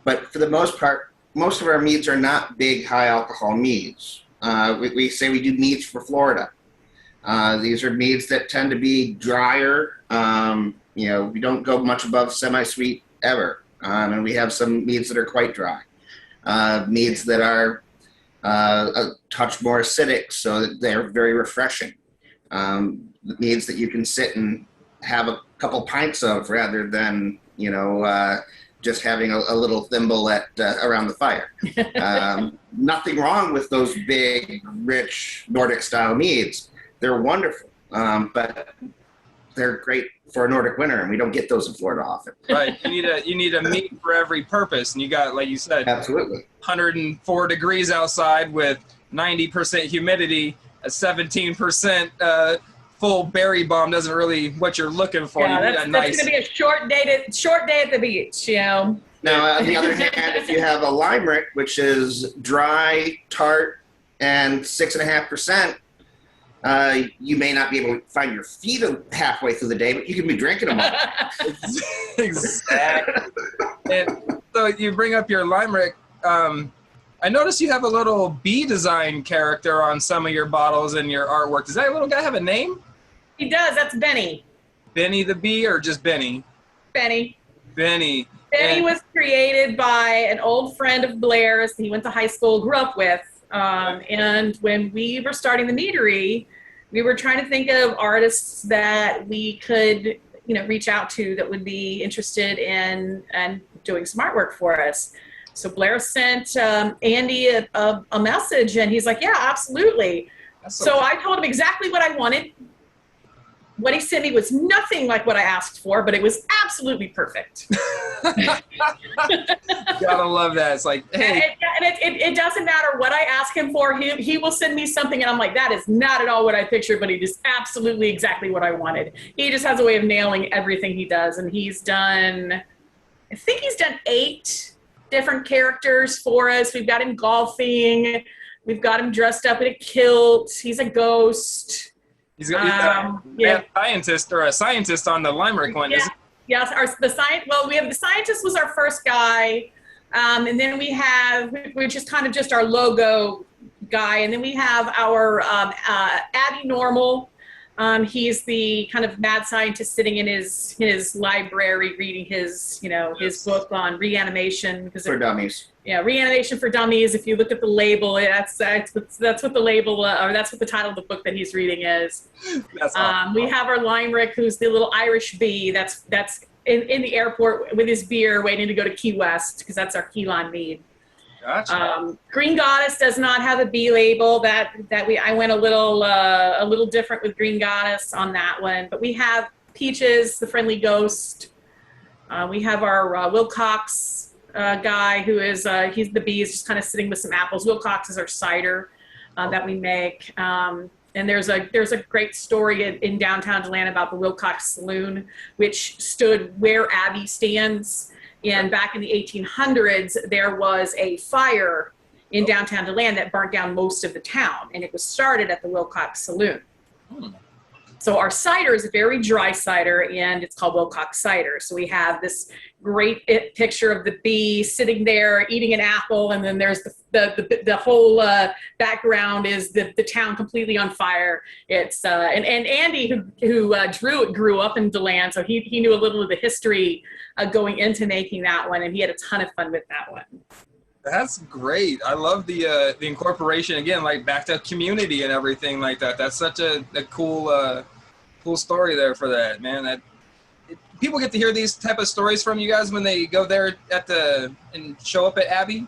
but for the most part, most of our meads are not big high alcohol meads. We say we do meads for Florida. These are meads that tend to be drier. We don't go much above semi-sweet ever. And we have some meads that are quite dry. Meads that are a touch more acidic, so that they're very refreshing. Meads that you can sit and have a couple pints of rather than, just having a little thimble around the fire. Nothing wrong with those big, rich Nordic-style meads. They're wonderful, but they're great for a Nordic winter, and we don't get those in Florida often. Right. You need a mead for every purpose, and you got, like you said, absolutely 104 degrees outside with 90% humidity. A 17% full berry bomb doesn't really what you're looking for. Yeah, that's going to be a short day at the beach. Now, on the other hand, if you have a limerick, which is dry, tart, and 6.5%. You may not be able to find your feet halfway through the day, but you can be drinking them all. Exactly. And So you bring up your limerick. I noticed you have a little bee design character on some of your bottles and your artwork. Does that little guy have a name? He does. That's Benny. Benny the bee, or just Benny? Benny. Benny. Benny was created by an old friend of Blair's he went to high school, grew up with. And when we were starting the meadery, we were trying to think of artists that we could, reach out to that would be interested in and doing some artwork for us. So Blair sent Andy a message, and he's like, yeah, absolutely. So I told him exactly what I wanted. What he sent me was nothing like what I asked for, but it was absolutely perfect. Gotta love that. It's like, hey. It doesn't matter what I ask him for. He will send me something, and I'm like, that is not at all what I pictured, but it is absolutely exactly what I wanted. He just has a way of nailing everything he does, and I think he's done 8 different characters for us. We've got him golfing. We've got him dressed up in a kilt. He's a ghost. He's a scientist or a scientist on the limerick one, isn't he? Yes, we have the scientist was our first guy, and then we have, which is kind of just our logo guy, and then we have our Abby Normal. He's the kind of mad scientist sitting in his library reading his book on reanimation for dummies. Yeah, reanimation for dummies. If you look at the label, that's what the label, or that's what the title of the book that he's reading is. That's awesome. We have our limerick, who's the little Irish bee that's in the airport with his beer, waiting to go to Key West, because that's our Key Lime Mead. Gotcha. Green Goddess does not have a bee label. I went a little different with Green Goddess on that one. But we have Peaches, the friendly ghost. We have our Wilcox guy, who is he's the bee, is just kind of sitting with some apples. Wilcox is our cider that we make. And there's a great story in downtown DeLand about the Wilcox Saloon, which stood where Abbey stands. And back in the 1800s, there was a fire in downtown DeLand that burnt down most of the town, and it was started at the Wilcox Saloon. So our cider is a very dry cider, and it's called Wilcox Cider. So we have this great picture of the bee sitting there eating an apple, and then there's the whole background is the town completely on fire. It's and Andy, who drew it, grew up in DeLand, so he knew a little of the history going into making that one, and he had a ton of fun with that one. That's great. I love the incorporation, again, like back to community and everything like that. That's such a cool story there for that, man. People get to hear these type of stories from you guys when they go there and show up at Abbey.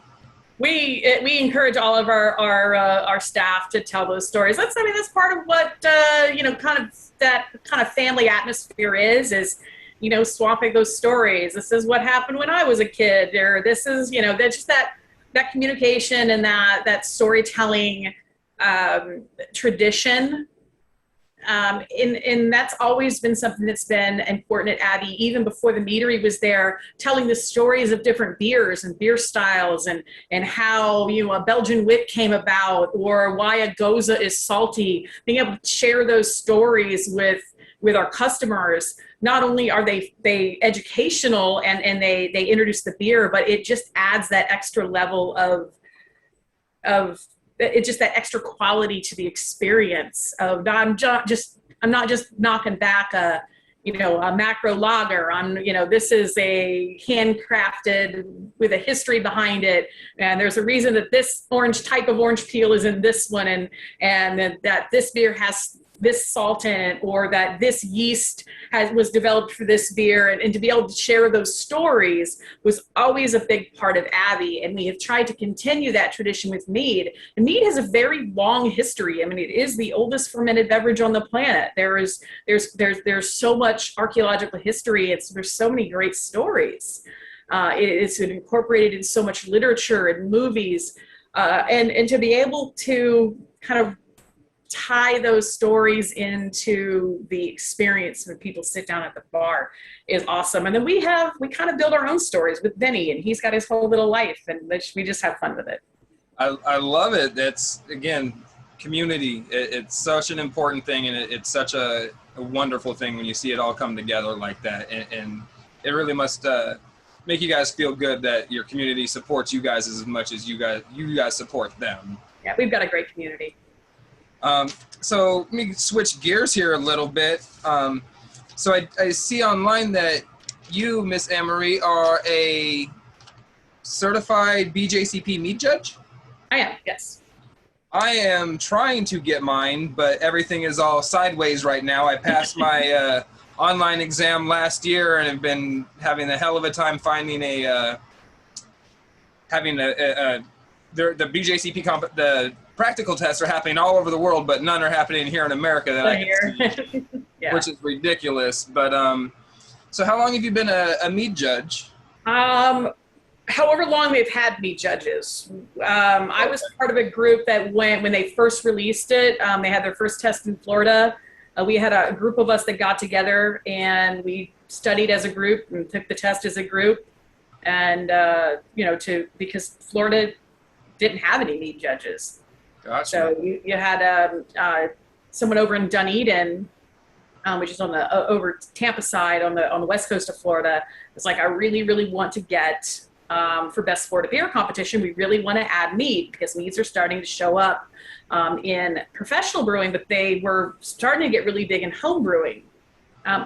We encourage all of our staff to tell those stories. That's part of what kind of that kind of family atmosphere is swapping those stories. This is what happened when I was a kid, or this is that's just that communication and that storytelling tradition. And that's always been something that's been important at Abbey, even before the meadery was there, telling the stories of different beers and beer styles and how a Belgian wit came about, or why a Goza is salty. Being able to share those stories with our customers. Not only are they educational and they introduce the beer, but it just adds that extra level of it's just that extra quality to the experience of I'm not just knocking back a macro lager. This is a handcrafted with a history behind it, and there's a reason that this type of orange peel is in this one, and that this beer has this salt in it, or that this yeast was developed for this beer, and to be able to share those stories was always a big part of Abbey, and we have tried to continue that tradition with mead. And mead has a very long history. It is the oldest fermented beverage on the planet. There's so much archaeological history. There's so many great stories. It's incorporated in so much literature and movies, and to be able to kind of tie those stories into the experience when people sit down at the bar is awesome. And then we kind of build our own stories with Benny, and he's got his whole little life, and we just have fun with it. I love it. It's, again, community. It's such an important thing, and it's such a wonderful thing when you see it all come together like that. And it really must make you guys feel good that your community supports you guys as much as you guys support them. Yeah, we've got a great community. So let me switch gears here a little bit. So I see online that you, Miss Ann-Marie, are a certified BJCP mead judge? I am, yes. I am trying to get mine, but everything is all sideways right now. I passed my online exam last year and have been having a hell of a time finding the BJCP the practical tests are happening all over the world, but none are happening here in America that I can see, Yeah. which is ridiculous. But so how long have you been a mead judge? However long they've had mead judges. I was part of a group that when they first released it, they had their first test in Florida. We had a group of us that got together and we studied as a group and took the test as a group. And, because Florida didn't have any mead judges. Gotcha. So you had someone over in Dunedin, which is on the over Tampa side on the west coast of Florida. It's like, I really, really want to get for best Florida beer competition. We really want to add mead because meads are starting to show up in professional brewing, but they were starting to get really big in home brewing.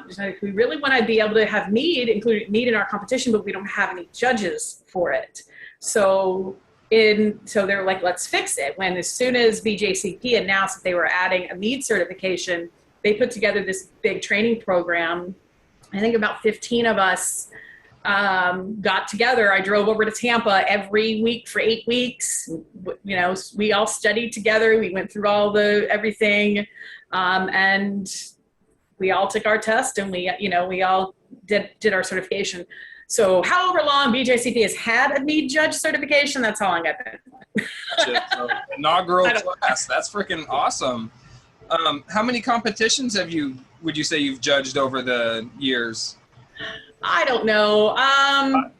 So we really want to be able to have mead, including mead in our competition, but we don't have any judges for it. So they're like, let's fix it. When as soon as BJCP announced that they were adding a mead certification, they put together this big training program. I think about 15 of us got together. I drove over to Tampa every week for 8 weeks. You know, we all studied together. We went through everything, and we all took our test, and we all did our certification. So however long BJCP has had a mead judge certification, that's how long I've been. So, inaugural class. That's freaking awesome. How many competitions would you say you've judged over the years? I don't know. I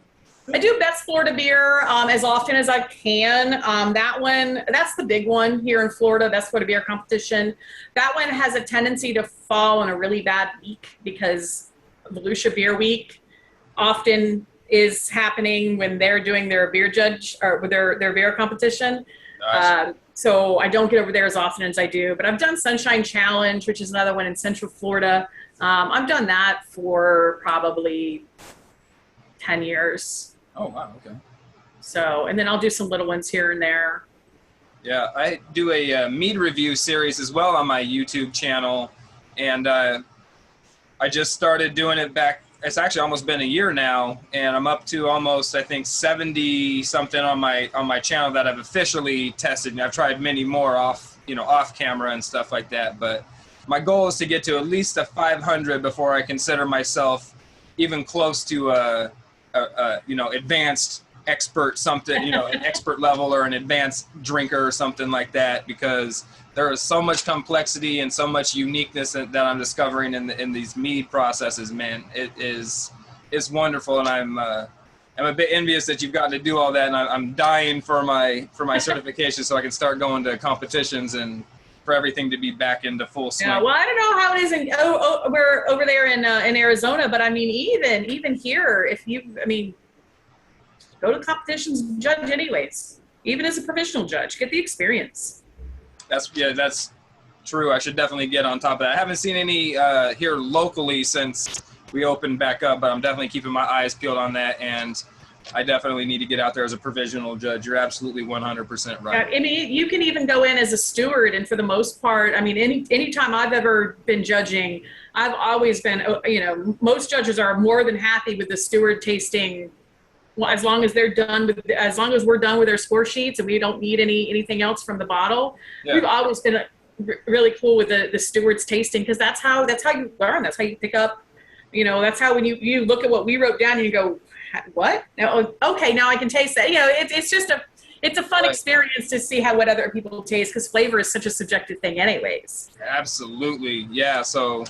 do best Florida beer as often as I can. That's the big one here in Florida, best Florida beer competition. That one has a tendency to fall on a really bad week because Volusia Beer Week often is happening when they're doing their beer judge or with their beer competition. Nice. So I don't get over there as often as I do, but I've done Sunshine Challenge, which is another one in Central Florida. I've done that for probably 10 years. Oh, wow. Okay. So, and then I'll do some little ones here and there. Yeah, I do a mead review series as well on my YouTube channel, and I just started doing it back. It's actually almost been a year now, and I'm up to almost, I think, 70 something on my channel that I've officially tested. And I've tried many more off camera and stuff like that. But my goal is to get to at least a 500 before I consider myself even close to advanced expert something, an expert level or an advanced drinker or something like that, because there is so much complexity and so much uniqueness that I'm discovering in these mead processes, man. It's wonderful, and I'm a bit envious that you've gotten to do all that, and I'm dying for my certification so I can start going to competitions and for everything to be back into full swing. Yeah, well, I don't know how it is we're over there in Arizona, but I mean, even here, go to competitions and judge anyways, even as a provisional judge, get the experience. That's true. I should definitely get on top of that. I haven't seen any here locally since we opened back up, but I'm definitely keeping my eyes peeled on that, and I definitely need to get out there as a provisional judge. You're absolutely 100% right. I mean, you can even go in as a steward, and for the most part, I mean, anytime I've ever been judging, I've always been, most judges are more than happy with the steward tasting. Well, as long as we're done with their score sheets and we don't need anything else from the bottle, yeah. We've always been really cool with the stewards tasting, because that's how you learn. That's how you pick up. That's how when you look at what we wrote down and you go, what? No, okay, now I can taste that. It's a fun experience to see what other people taste, because flavor is such a subjective thing, anyways. Absolutely, yeah. So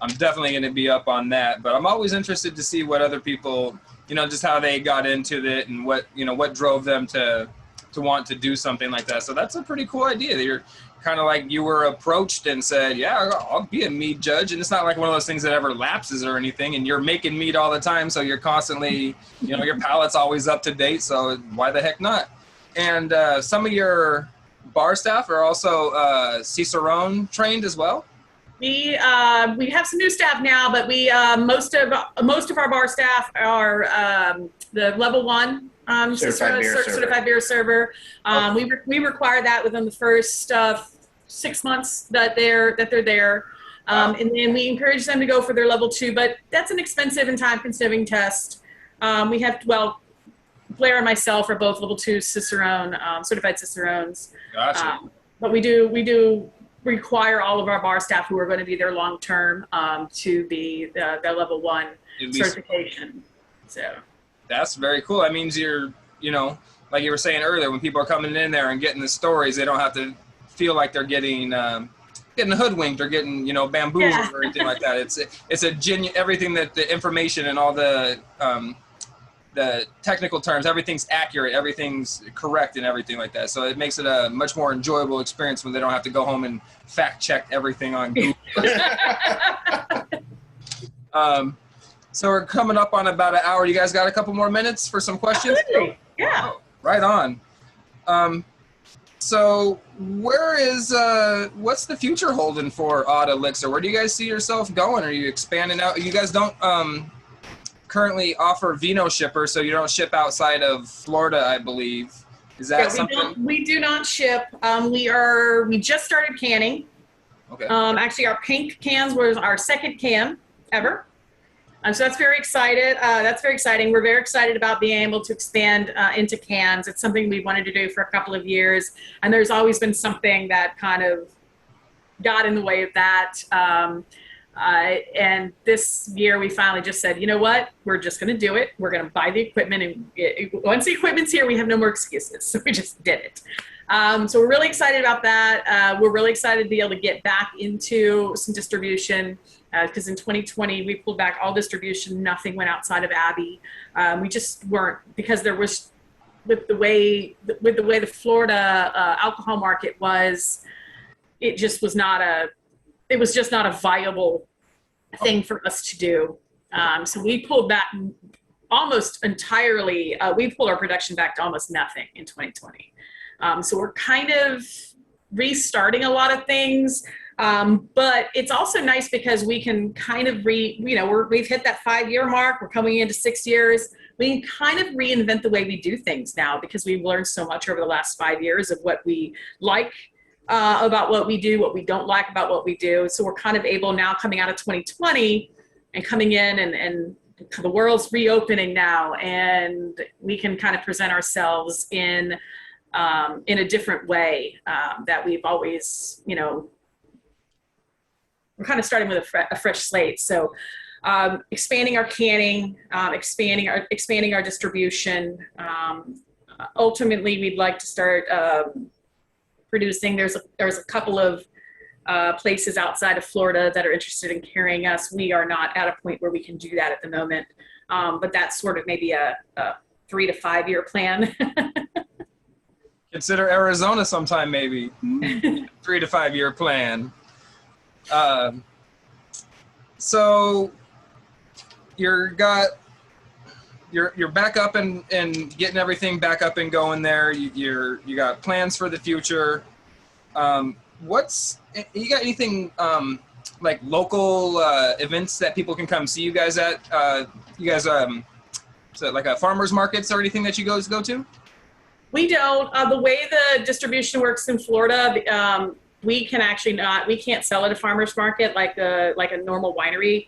I'm definitely going to be up on that, but I'm always interested to see what other people. Just how they got into it and what drove them to want to do something like that. So that's a pretty cool idea. kind of like you were approached and said, yeah, I'll be a mead judge. And it's not like one of those things that ever lapses or anything. And you're making mead all the time. So you're constantly, you know, your palate's always up to date. So why the heck not? And some of your bar staff are also Cicerone trained as well. We have some new staff now, but we most of our bar staff are the level 1 certified beer server. We require that within the first 6 months that they're there, and then we encourage them to go for their level 2. But that's an expensive and time-consuming test. We have Blair and myself are both level 2 Cicerone certified Cicerones. Gotcha. But we do require all of our bar staff who are going to be there long term to be the level 1 certification. So that's very cool. That means you're, you know, like you were saying earlier, when people are coming in there and getting the stories, they don't have to feel like they're getting hoodwinked or getting, you know, bamboozled or anything like that. It's a genuine, everything that the information and all the technical terms, everything's accurate, everything's correct and everything like that. So it makes it a much more enjoyable experience when they don't have to go home and fact check everything on Google. So we're coming up on about an hour. You guys got a couple more minutes for some questions? Absolutely. Yeah. Oh, right on. So what's the future holding for Odd Elixir? Where do you guys see yourself going? Are you expanding out? You guys don't currently offer vino shipper, so you don't ship outside of Florida, I believe. Is that something? We do not ship. We just started canning. Okay. Actually, our pink cans was our second can ever. So that's very excited. That's very exciting. We're very excited about being able to expand into cans. It's something we wanted to do for a couple of years, and there's always been something that kind of got in the way of that. And this year we finally just said, you know what, we're just going to do it. We're going to buy the equipment, and once the equipment's here, we have no more excuses. So we just did it. So we're really excited about that. We're really excited to be able to get back into some distribution because in 2020 we pulled back all distribution. Nothing went outside of Abbey. We just weren't, because there was, with the way the Florida alcohol market was, it just was not a viable thing for us to do. So we pulled back almost entirely. We pulled our production back to almost nothing in 2020. So we're kind of restarting a lot of things. But it's also nice because we can kind of we've hit that 5-year mark. We're coming into 6 years. We can kind of reinvent the way we do things now because we've learned so much over the last 5 years of what we like about what we do, what we don't like about what we do. So we're kind of able now, coming out of 2020 and coming in, and the world's reopening now, and we can kind of present ourselves in a different way that we've always, we're kind of starting with a fresh slate. So expanding our canning, expanding our distribution. Ultimately, we'd like to start producing. There's a couple of places outside of Florida that are interested in carrying us. We are not at a point where we can do that at the moment, but that's sort of maybe a 3 to 5 year plan. Consider Arizona sometime, maybe. 3 to 5 year plan. So you're back up and getting everything back up and going there. You got plans for the future. You got anything like local events that people can come see you guys at? You guys so like a farmers markets or anything that you guys go to? We don't. The way the distribution works in Florida, we can't sell at a farmer's market like a normal winery.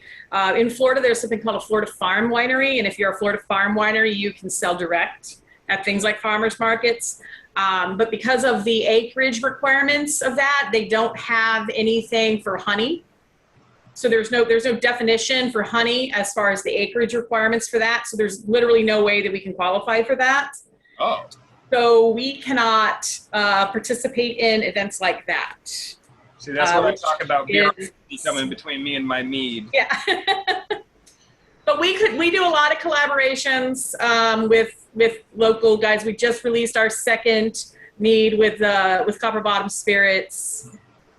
In Florida, there's something called a Florida Farm Winery, and if you're a Florida Farm Winery, you can sell direct at things like farmers markets. But because of the acreage requirements of that, they don't have anything for honey. So there's no definition for honey as far as the acreage requirements for that. So there's literally no way that we can qualify for that. Oh. So we cannot participate in events like that. See, that's what I talk about. Beer coming between me and my mead. Yeah. But we do a lot of collaborations with local guys. We just released our second mead with Copper Bottom Spirits.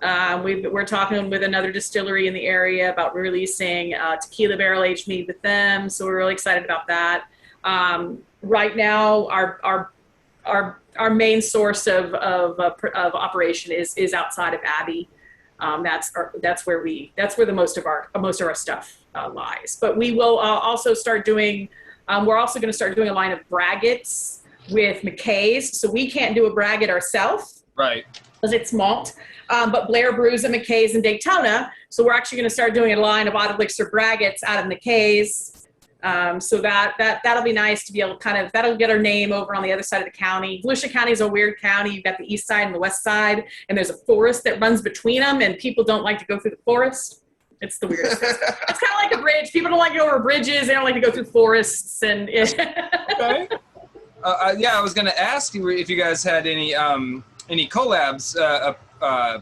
We're talking with another distillery in the area about releasing tequila barrel aged mead with them. So we're really excited about that. Right now, our main source of operation is outside of Abbey. That's where the most of our stuff lies. But we will also start doing. We're also going to start doing a line of braggots with McKay's. So we can't do a braggot ourselves, Right. because it's malt. But Blair brews at McKay's in Daytona. So we're actually going to start doing a line of Odd Elixir braggots out of McKay's. So that'll be nice to be able to that'll get our name over on the other side of the county. Volusia County is a weird county. You've got the east side and the west side, and there's a forest that runs between them, and people don't like to go through the forest. It's the weirdest. It's kind of like a bridge. People don't like to go over bridges. They don't like to go through forests. And Okay. I was going to ask you if you guys had any collabs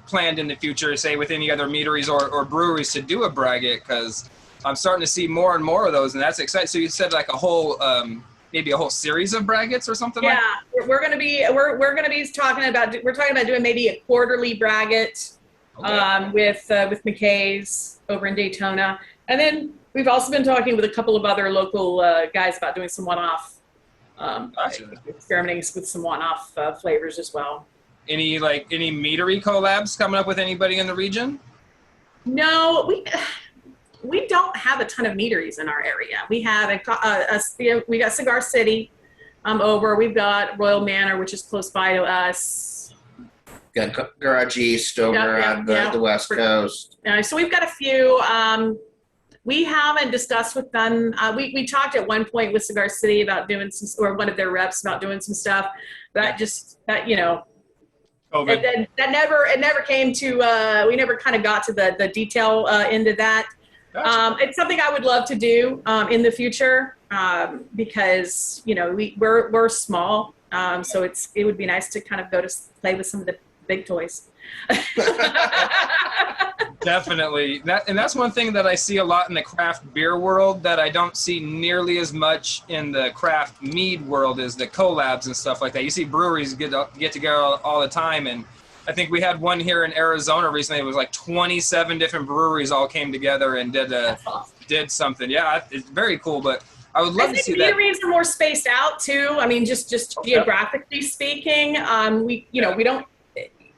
planned in the future, say with any other meaderies or breweries to do a braggot, because I'm starting to see more and more of those, and that's exciting. So you said like a whole, maybe a whole series of braggots or something like that? Yeah, we're gonna be talking about doing maybe a quarterly braggot, with McKay's over in Daytona, and then we've also been talking with a couple of other local guys about doing some one-off, Gotcha. experimenting with some one-off flavors as well. Any meadery collabs coming up with anybody in the region? No, we don't have a ton of meaderies in our area. We have we got Cigar City over. We've got Royal Manor, which is close by to us. Got Garage East over on the West Coast. So we've got a few. We haven't discussed with them. We talked at one point with Cigar City about doing or one of their reps about doing some stuff. COVID. It never came to. We never kind of got to the detail into that. Gotcha. It's something I would love to do in the future, because we're small, so it would be nice to kind of go to play with some of the big toys. Definitely. That's one thing that I see a lot in the craft beer world that I don't see nearly as much in the craft mead world is the collabs and stuff like that. You see breweries get together all the time, and I think we had one here in Arizona recently. It was like 27 different breweries all came together and did something. Yeah, it's very cool, but I would love to see that. I think meaderies are more spaced out too. I mean, just geographically speaking, we don't.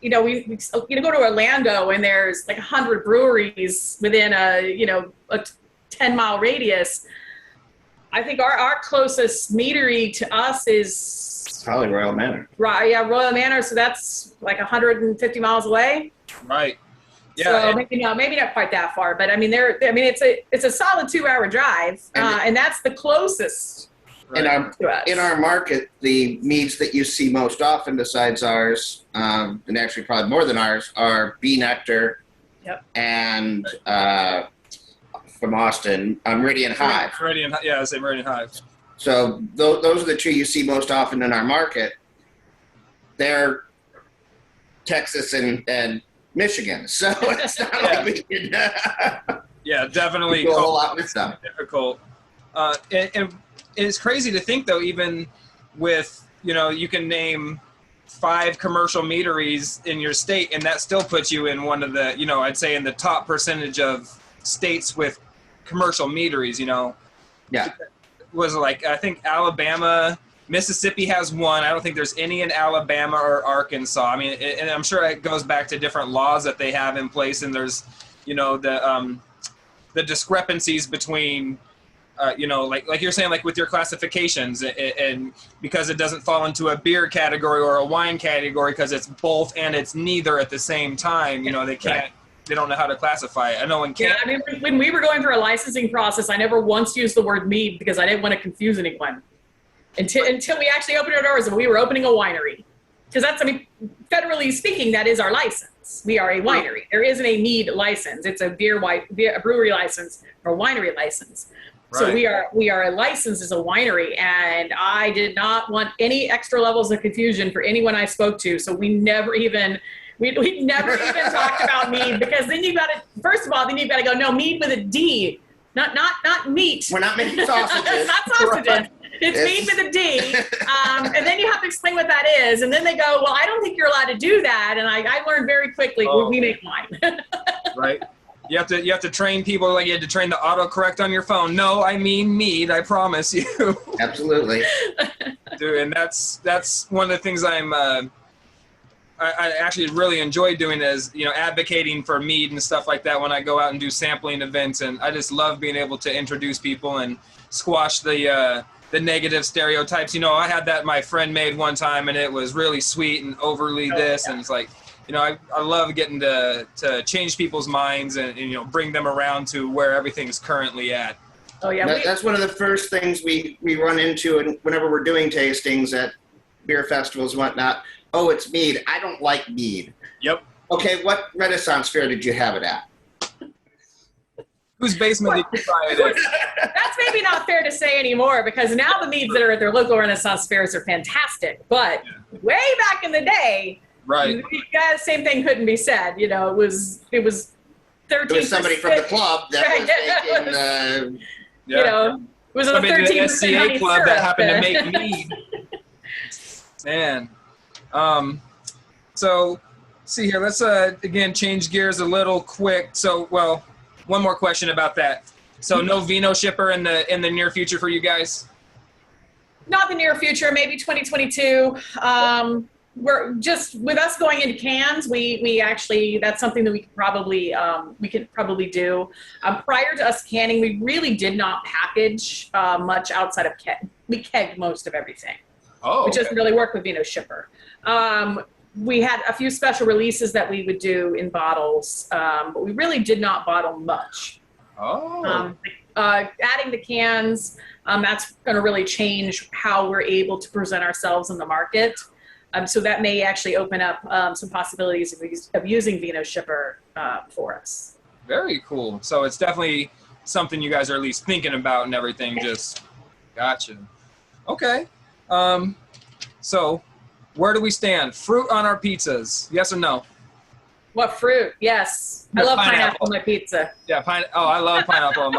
We go to Orlando and there's like 100 breweries within a 10-mile radius. I think our closest meadery to us is Probably Royal Manor. Right, yeah, Royal Manor. So that's like 150 miles away. Right. Yeah. So maybe not quite that far, but I mean, it's a solid 2-hour drive, and that's the closest. Right. In our market, the meads that you see most often besides ours, and actually probably more than ours, are Bee Nectar. Yep. And from Austin, Meridian Hive. Meridian Hive. So those are the two you see most often in our market. They're Texas and Michigan, so it's not like we can. Yeah, definitely. Do a whole lot with stuff. Difficult. And it's crazy to think, though, even with, you can name 5 commercial meaderies in your state, and that still puts you in one of the, I'd say in the top percentage of states with commercial meaderies, Yeah. Was like, I think Alabama, Mississippi has one. I don't think there's any in Alabama or Arkansas. I mean, and I'm sure it goes back to different laws that they have in place, and there's, the discrepancies between, like you're saying, like with your classifications, and because it doesn't fall into a beer category or a wine category because it's both and it's neither at the same time, they can't. Right. They don't know how to classify it. I know in Canada. Yeah, I mean, when we were going through a licensing process, I never once used the word mead because I didn't want to confuse anyone. Until we actually opened our doors and we were opening a winery. Because federally speaking, that is our license. We are a winery. There isn't a mead license. It's a brewery license or winery license. Right. So we are licensed as a winery, and I did not want any extra levels of confusion for anyone I spoke to. So we never even talked about mead, because then you've got to go, no, mead with a D, not meat. We're not making sausages. Not sausages. It's Mead with a D. And then you have to explain what that is. And then they go, well, I don't think you're allowed to do that. And I learned very quickly, we make wine. Right. You have to train people like you had to train the autocorrect on your phone. No, I mean mead, I promise you. Absolutely. Dude, and that's one of the things I actually really enjoy doing is, advocating for mead and stuff like that when I go out and do sampling events. And I just love being able to introduce people and squash the negative stereotypes. I had that my friend made one time, and it was really sweet and overly this. And it's like, I love getting to change people's minds and bring them around to where everything's currently at. Oh, yeah. That's one of the first things we run into and whenever we're doing tastings at beer festivals and whatnot. Oh, it's mead. I don't like mead. Yep. Okay, what Renaissance fair did you have it at? Whose basement did you try it in? That's maybe not fair to say anymore, because now the meads that are at their local Renaissance fairs are fantastic. But way back in the day, right, the same thing couldn't be said. It was 13%. It was somebody from the club that was making, it was a 13% the SCA honey club syrup. that happened to make mead. Man. So, see here, let's again change gears a little quick. So, one more question about that. So, no vino shipper in the near future for you guys? Not the near future, maybe 2022. We're just with us going into cans. We actually, that's something that we could probably do. Prior to us canning, we really did not package much outside of keg. We kegged most of everything. Oh, which doesn't really work with vino shipper. We had a few special releases that we would do in bottles, but we really did not bottle much. Oh. Adding the cans, that's going to really change how we're able to present ourselves in the market. So that may actually open up some possibilities of using vino shipper for us. Very cool. So it's definitely something you guys are at least thinking about and everything. Just gotcha. Okay. So where do we stand? Fruit on our pizzas, yes or no? What fruit? Yes. I love pineapple on my pizza. Yeah, I love pineapple.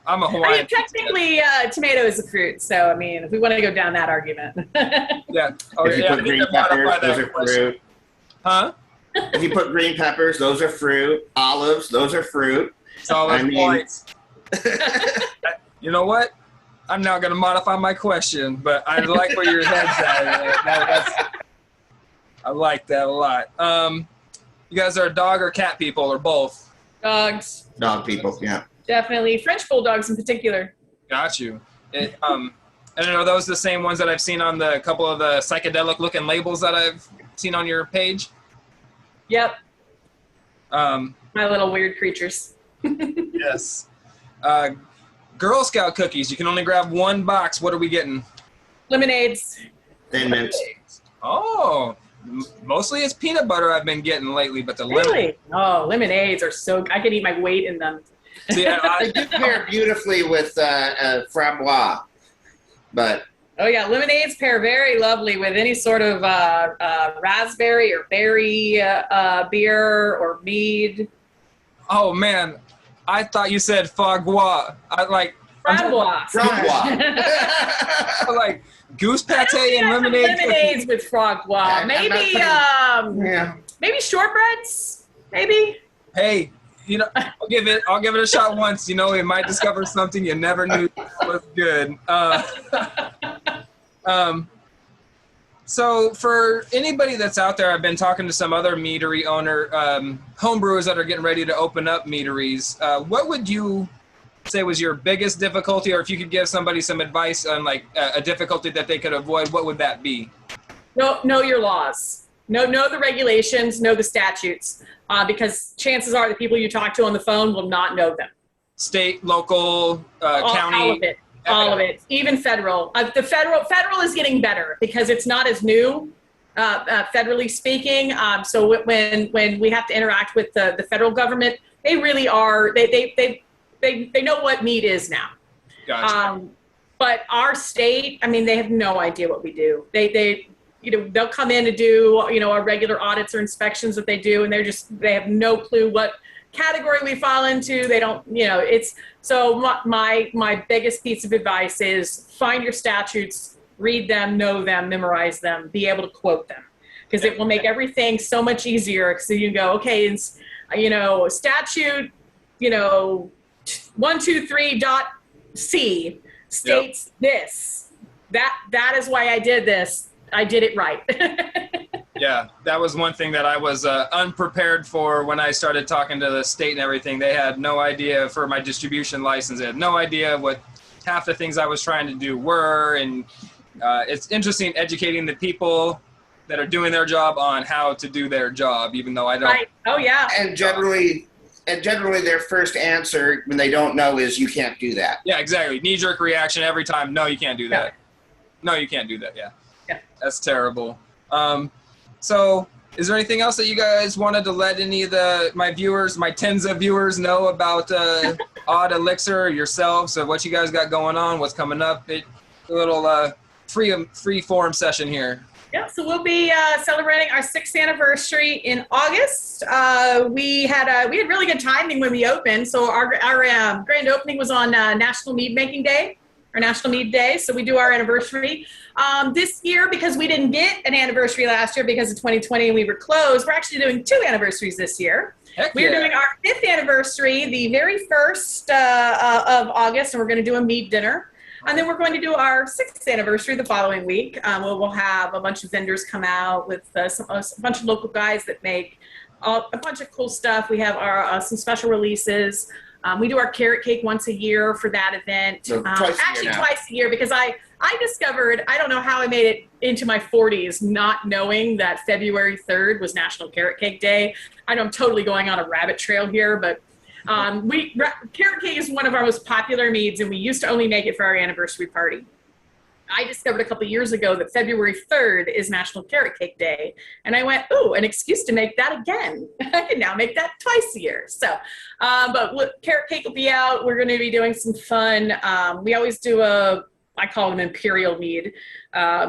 I'm a Hawaiian. I mean, technically, tomato is a fruit, so I mean, if we want to go down that argument. Yeah. Oh, if you put green peppers, those are fruit. Huh? If you put green peppers, those are fruit. Olives, those are fruit. Solid points. You know what? I'm now going to modify my question, but I like where your head's at. I like that a lot. You guys are dog or cat people, or both? Dogs. Dog people, yeah. Definitely. French bulldogs in particular. Got you. And are those the same ones that I've seen on the couple of the psychedelic-looking labels that I've seen on your page? Yep. My little weird creatures. Yes. Girl Scout cookies. You can only grab one box. What are we getting? Lemonades. Thin mints. Oh, mostly it's peanut butter I've been getting lately, but the Really? Oh, lemonades are so. I could eat my weight in them. Yeah, They do pair beautifully with framboise, but. Oh yeah, lemonades pair very lovely with any sort of raspberry or berry beer or mead. Oh man, I thought you said framboise. Framboise. Like goose pate and lemonade. Lemonades with framboise. Maybe maybe shortbreads. Maybe. Hey, I'll give it a shot once. You might discover something you never knew was good. So for anybody that's out there, I've been talking to some other meadery owner, homebrewers that are getting ready to open up meaderies. What would you say was your biggest difficulty, or if you could give somebody some advice on like a difficulty that they could avoid, what would that be? Know your laws. Know the regulations, know the statutes, because chances are the people you talk to on the phone will not know them. State, local, county. All of it, even federal. The federal is getting better because it's not as new, federally speaking. So when we have to interact with the federal government, they really are. They know what mead is now. Gotcha. But our state, I mean, they have no idea what we do. They'll come in to do our regular audits or inspections that they do, and they have no clue what category we fall into. They don't, it's, so my biggest piece of advice is find your statutes, read them, know them, memorize them, be able to quote them, because it will make everything so much easier. So you go, okay, it's, statute, 123.c states this. That is why I did this. I did it right. Yeah, that was one thing that I was unprepared for when I started talking to the state and everything. They had no idea for my distribution license. They had no idea what half the things I was trying to do were. And it's interesting educating the people that are doing their job on how to do their job, even though I don't. Right. Oh, yeah. And generally their first answer when they don't know is, you can't do that. Yeah, exactly. Knee-jerk reaction every time. No, you can't do that. No, you can't do that. Yeah. That's terrible. So is there anything else that you guys wanted to let any of my viewers, my tens of viewers, know about Odd Elixir, yourselves, of what you guys got going on, what's coming up? A little free forum session here. Yeah, so we'll be celebrating our 6th anniversary in August. We had really good timing when we opened. So our grand opening was on National Mead Making Day, or National Mead Day. So we do our anniversary. This year, because we didn't get an anniversary last year because of 2020 and we were closed, we're actually doing 2 anniversaries this year. We're doing our 5th anniversary, the very 1st of August, and we're going to do a mead dinner. And then we're going to do our 6th anniversary the following week. We'll have a bunch of vendors come out with a bunch of local guys that make a bunch of cool stuff. We have our some special releases. We do our carrot cake once a year for that event. So twice a year, because I discovered, I don't know how I made it into my 40s not knowing that February 3rd was National Carrot Cake Day. I know I'm totally going on a rabbit trail here, but carrot cake is one of our most popular meads, and we used to only make it for our anniversary party. I discovered a couple of years ago that February 3rd is National Carrot Cake Day. And I went, ooh, an excuse to make that again. I can now make that twice a year. So, but look, carrot cake will be out. We're going to be doing some fun. We always do I call them Imperial Mead,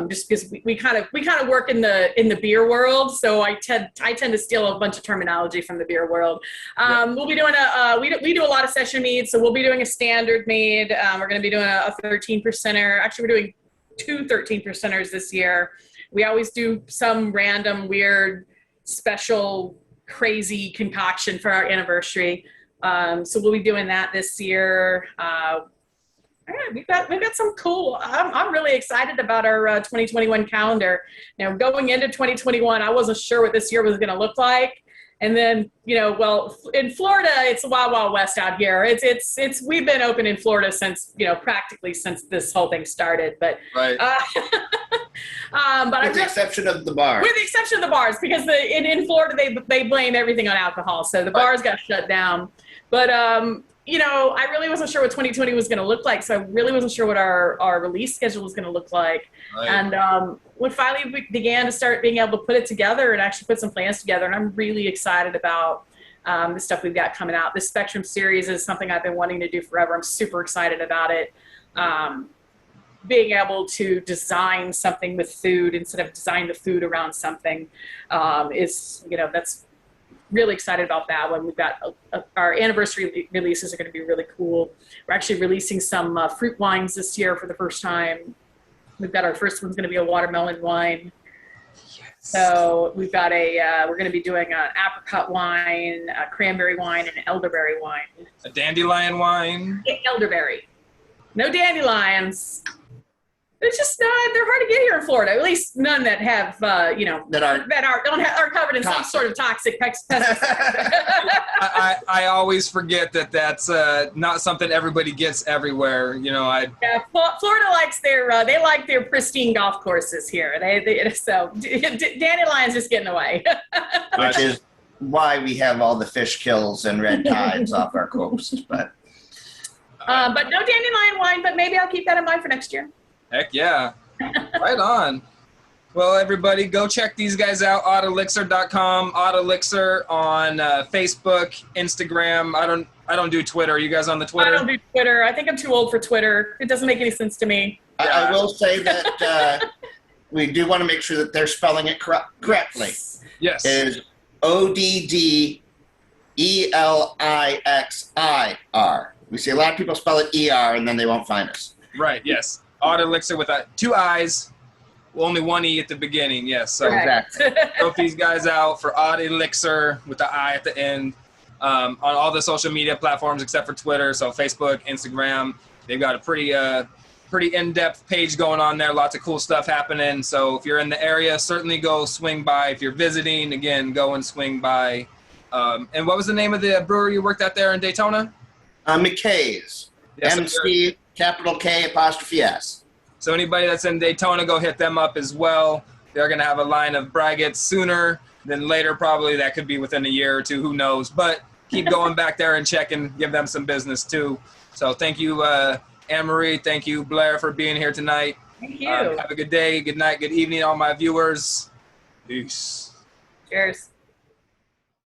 just because we kind of work in the beer world. So I tend to steal a bunch of terminology from the beer world. We'll be doing we do a lot of session meads. So we'll be doing a standard mead. We're going to be doing a 13%er. Actually, we're doing 2 13%ers this year. We always do some random, weird, special, crazy concoction for our anniversary. So we'll be doing that this year. We've got some cool. I'm really excited about our 2021 calendar. Going into 2021, I wasn't sure what this year was going to look like. And then, well, in Florida, it's a wild, wild west out here. We've been open in Florida since, practically since this whole thing started. But, right. With the exception of the bars. With the exception of the bars, because in Florida, they blame everything on alcohol. So the bars got shut down. But, I really wasn't sure what 2020 was going to look like. So I really wasn't sure what our release schedule was going to look like. Right. And when finally we began to start being able to put it together and actually put some plans together, and I'm really excited about the stuff we've got coming out. This Spectrum series is something I've been wanting to do forever. I'm super excited about it. Being able to design something with food instead of design the food around something is, that's really excited about that one. We've got our anniversary releases are going to be really cool. We're actually releasing some fruit wines this year for the first time. We've got our first one's going to be a watermelon wine. Yes. So we've got we're going to be doing an apricot wine, a cranberry wine, and an elderberry wine. A dandelion wine. Elderberry. No dandelions. It's just they're hard to get here in Florida. At least none that have are covered in some sort of toxic pesticide. I always forget that's not something everybody gets everywhere. Florida likes they like their pristine golf courses here. So dandelions just getting away. Which is why we have all the fish kills and red tides off our coast. But no dandelion wine. But maybe I'll keep that in mind for next year. Heck yeah. Right on. Well, everybody, go check these guys out, oddelixir.com, Odd Elixir on Facebook, Instagram. I don't do Twitter. Are you guys on the Twitter? I don't do Twitter. I think I'm too old for Twitter. It doesn't make any sense to me. I will say that we do want to make sure that they're spelling it correctly. Yes. It is ODDELIXIR. Elixir. We see a lot of people spell it ER and then they won't find us. Right, yes. Odd Elixir with 2 I's, only 1 E at the beginning, yes. So Exactly. Check these guys out for Odd Elixir with the I at the end on all the social media platforms except for Twitter. So Facebook, Instagram. They've got a pretty in-depth page going on there. Lots of cool stuff happening. So if you're in the area, certainly go swing by. If you're visiting, again, go and swing by. And what was the name of the brewery you worked at there in Daytona? McKay's. Yes, MC, capital K, apostrophe S. So anybody that's in Daytona, go hit them up as well. They're going to have a line of braggots sooner than later, probably. That could be within a year or two, who knows. But keep going back there and check and give them some business too. So thank you, Ann-Marie. Thank you, Blair, for being here tonight. Thank you. Have a good day, good night, good evening, all my viewers. Peace. Cheers.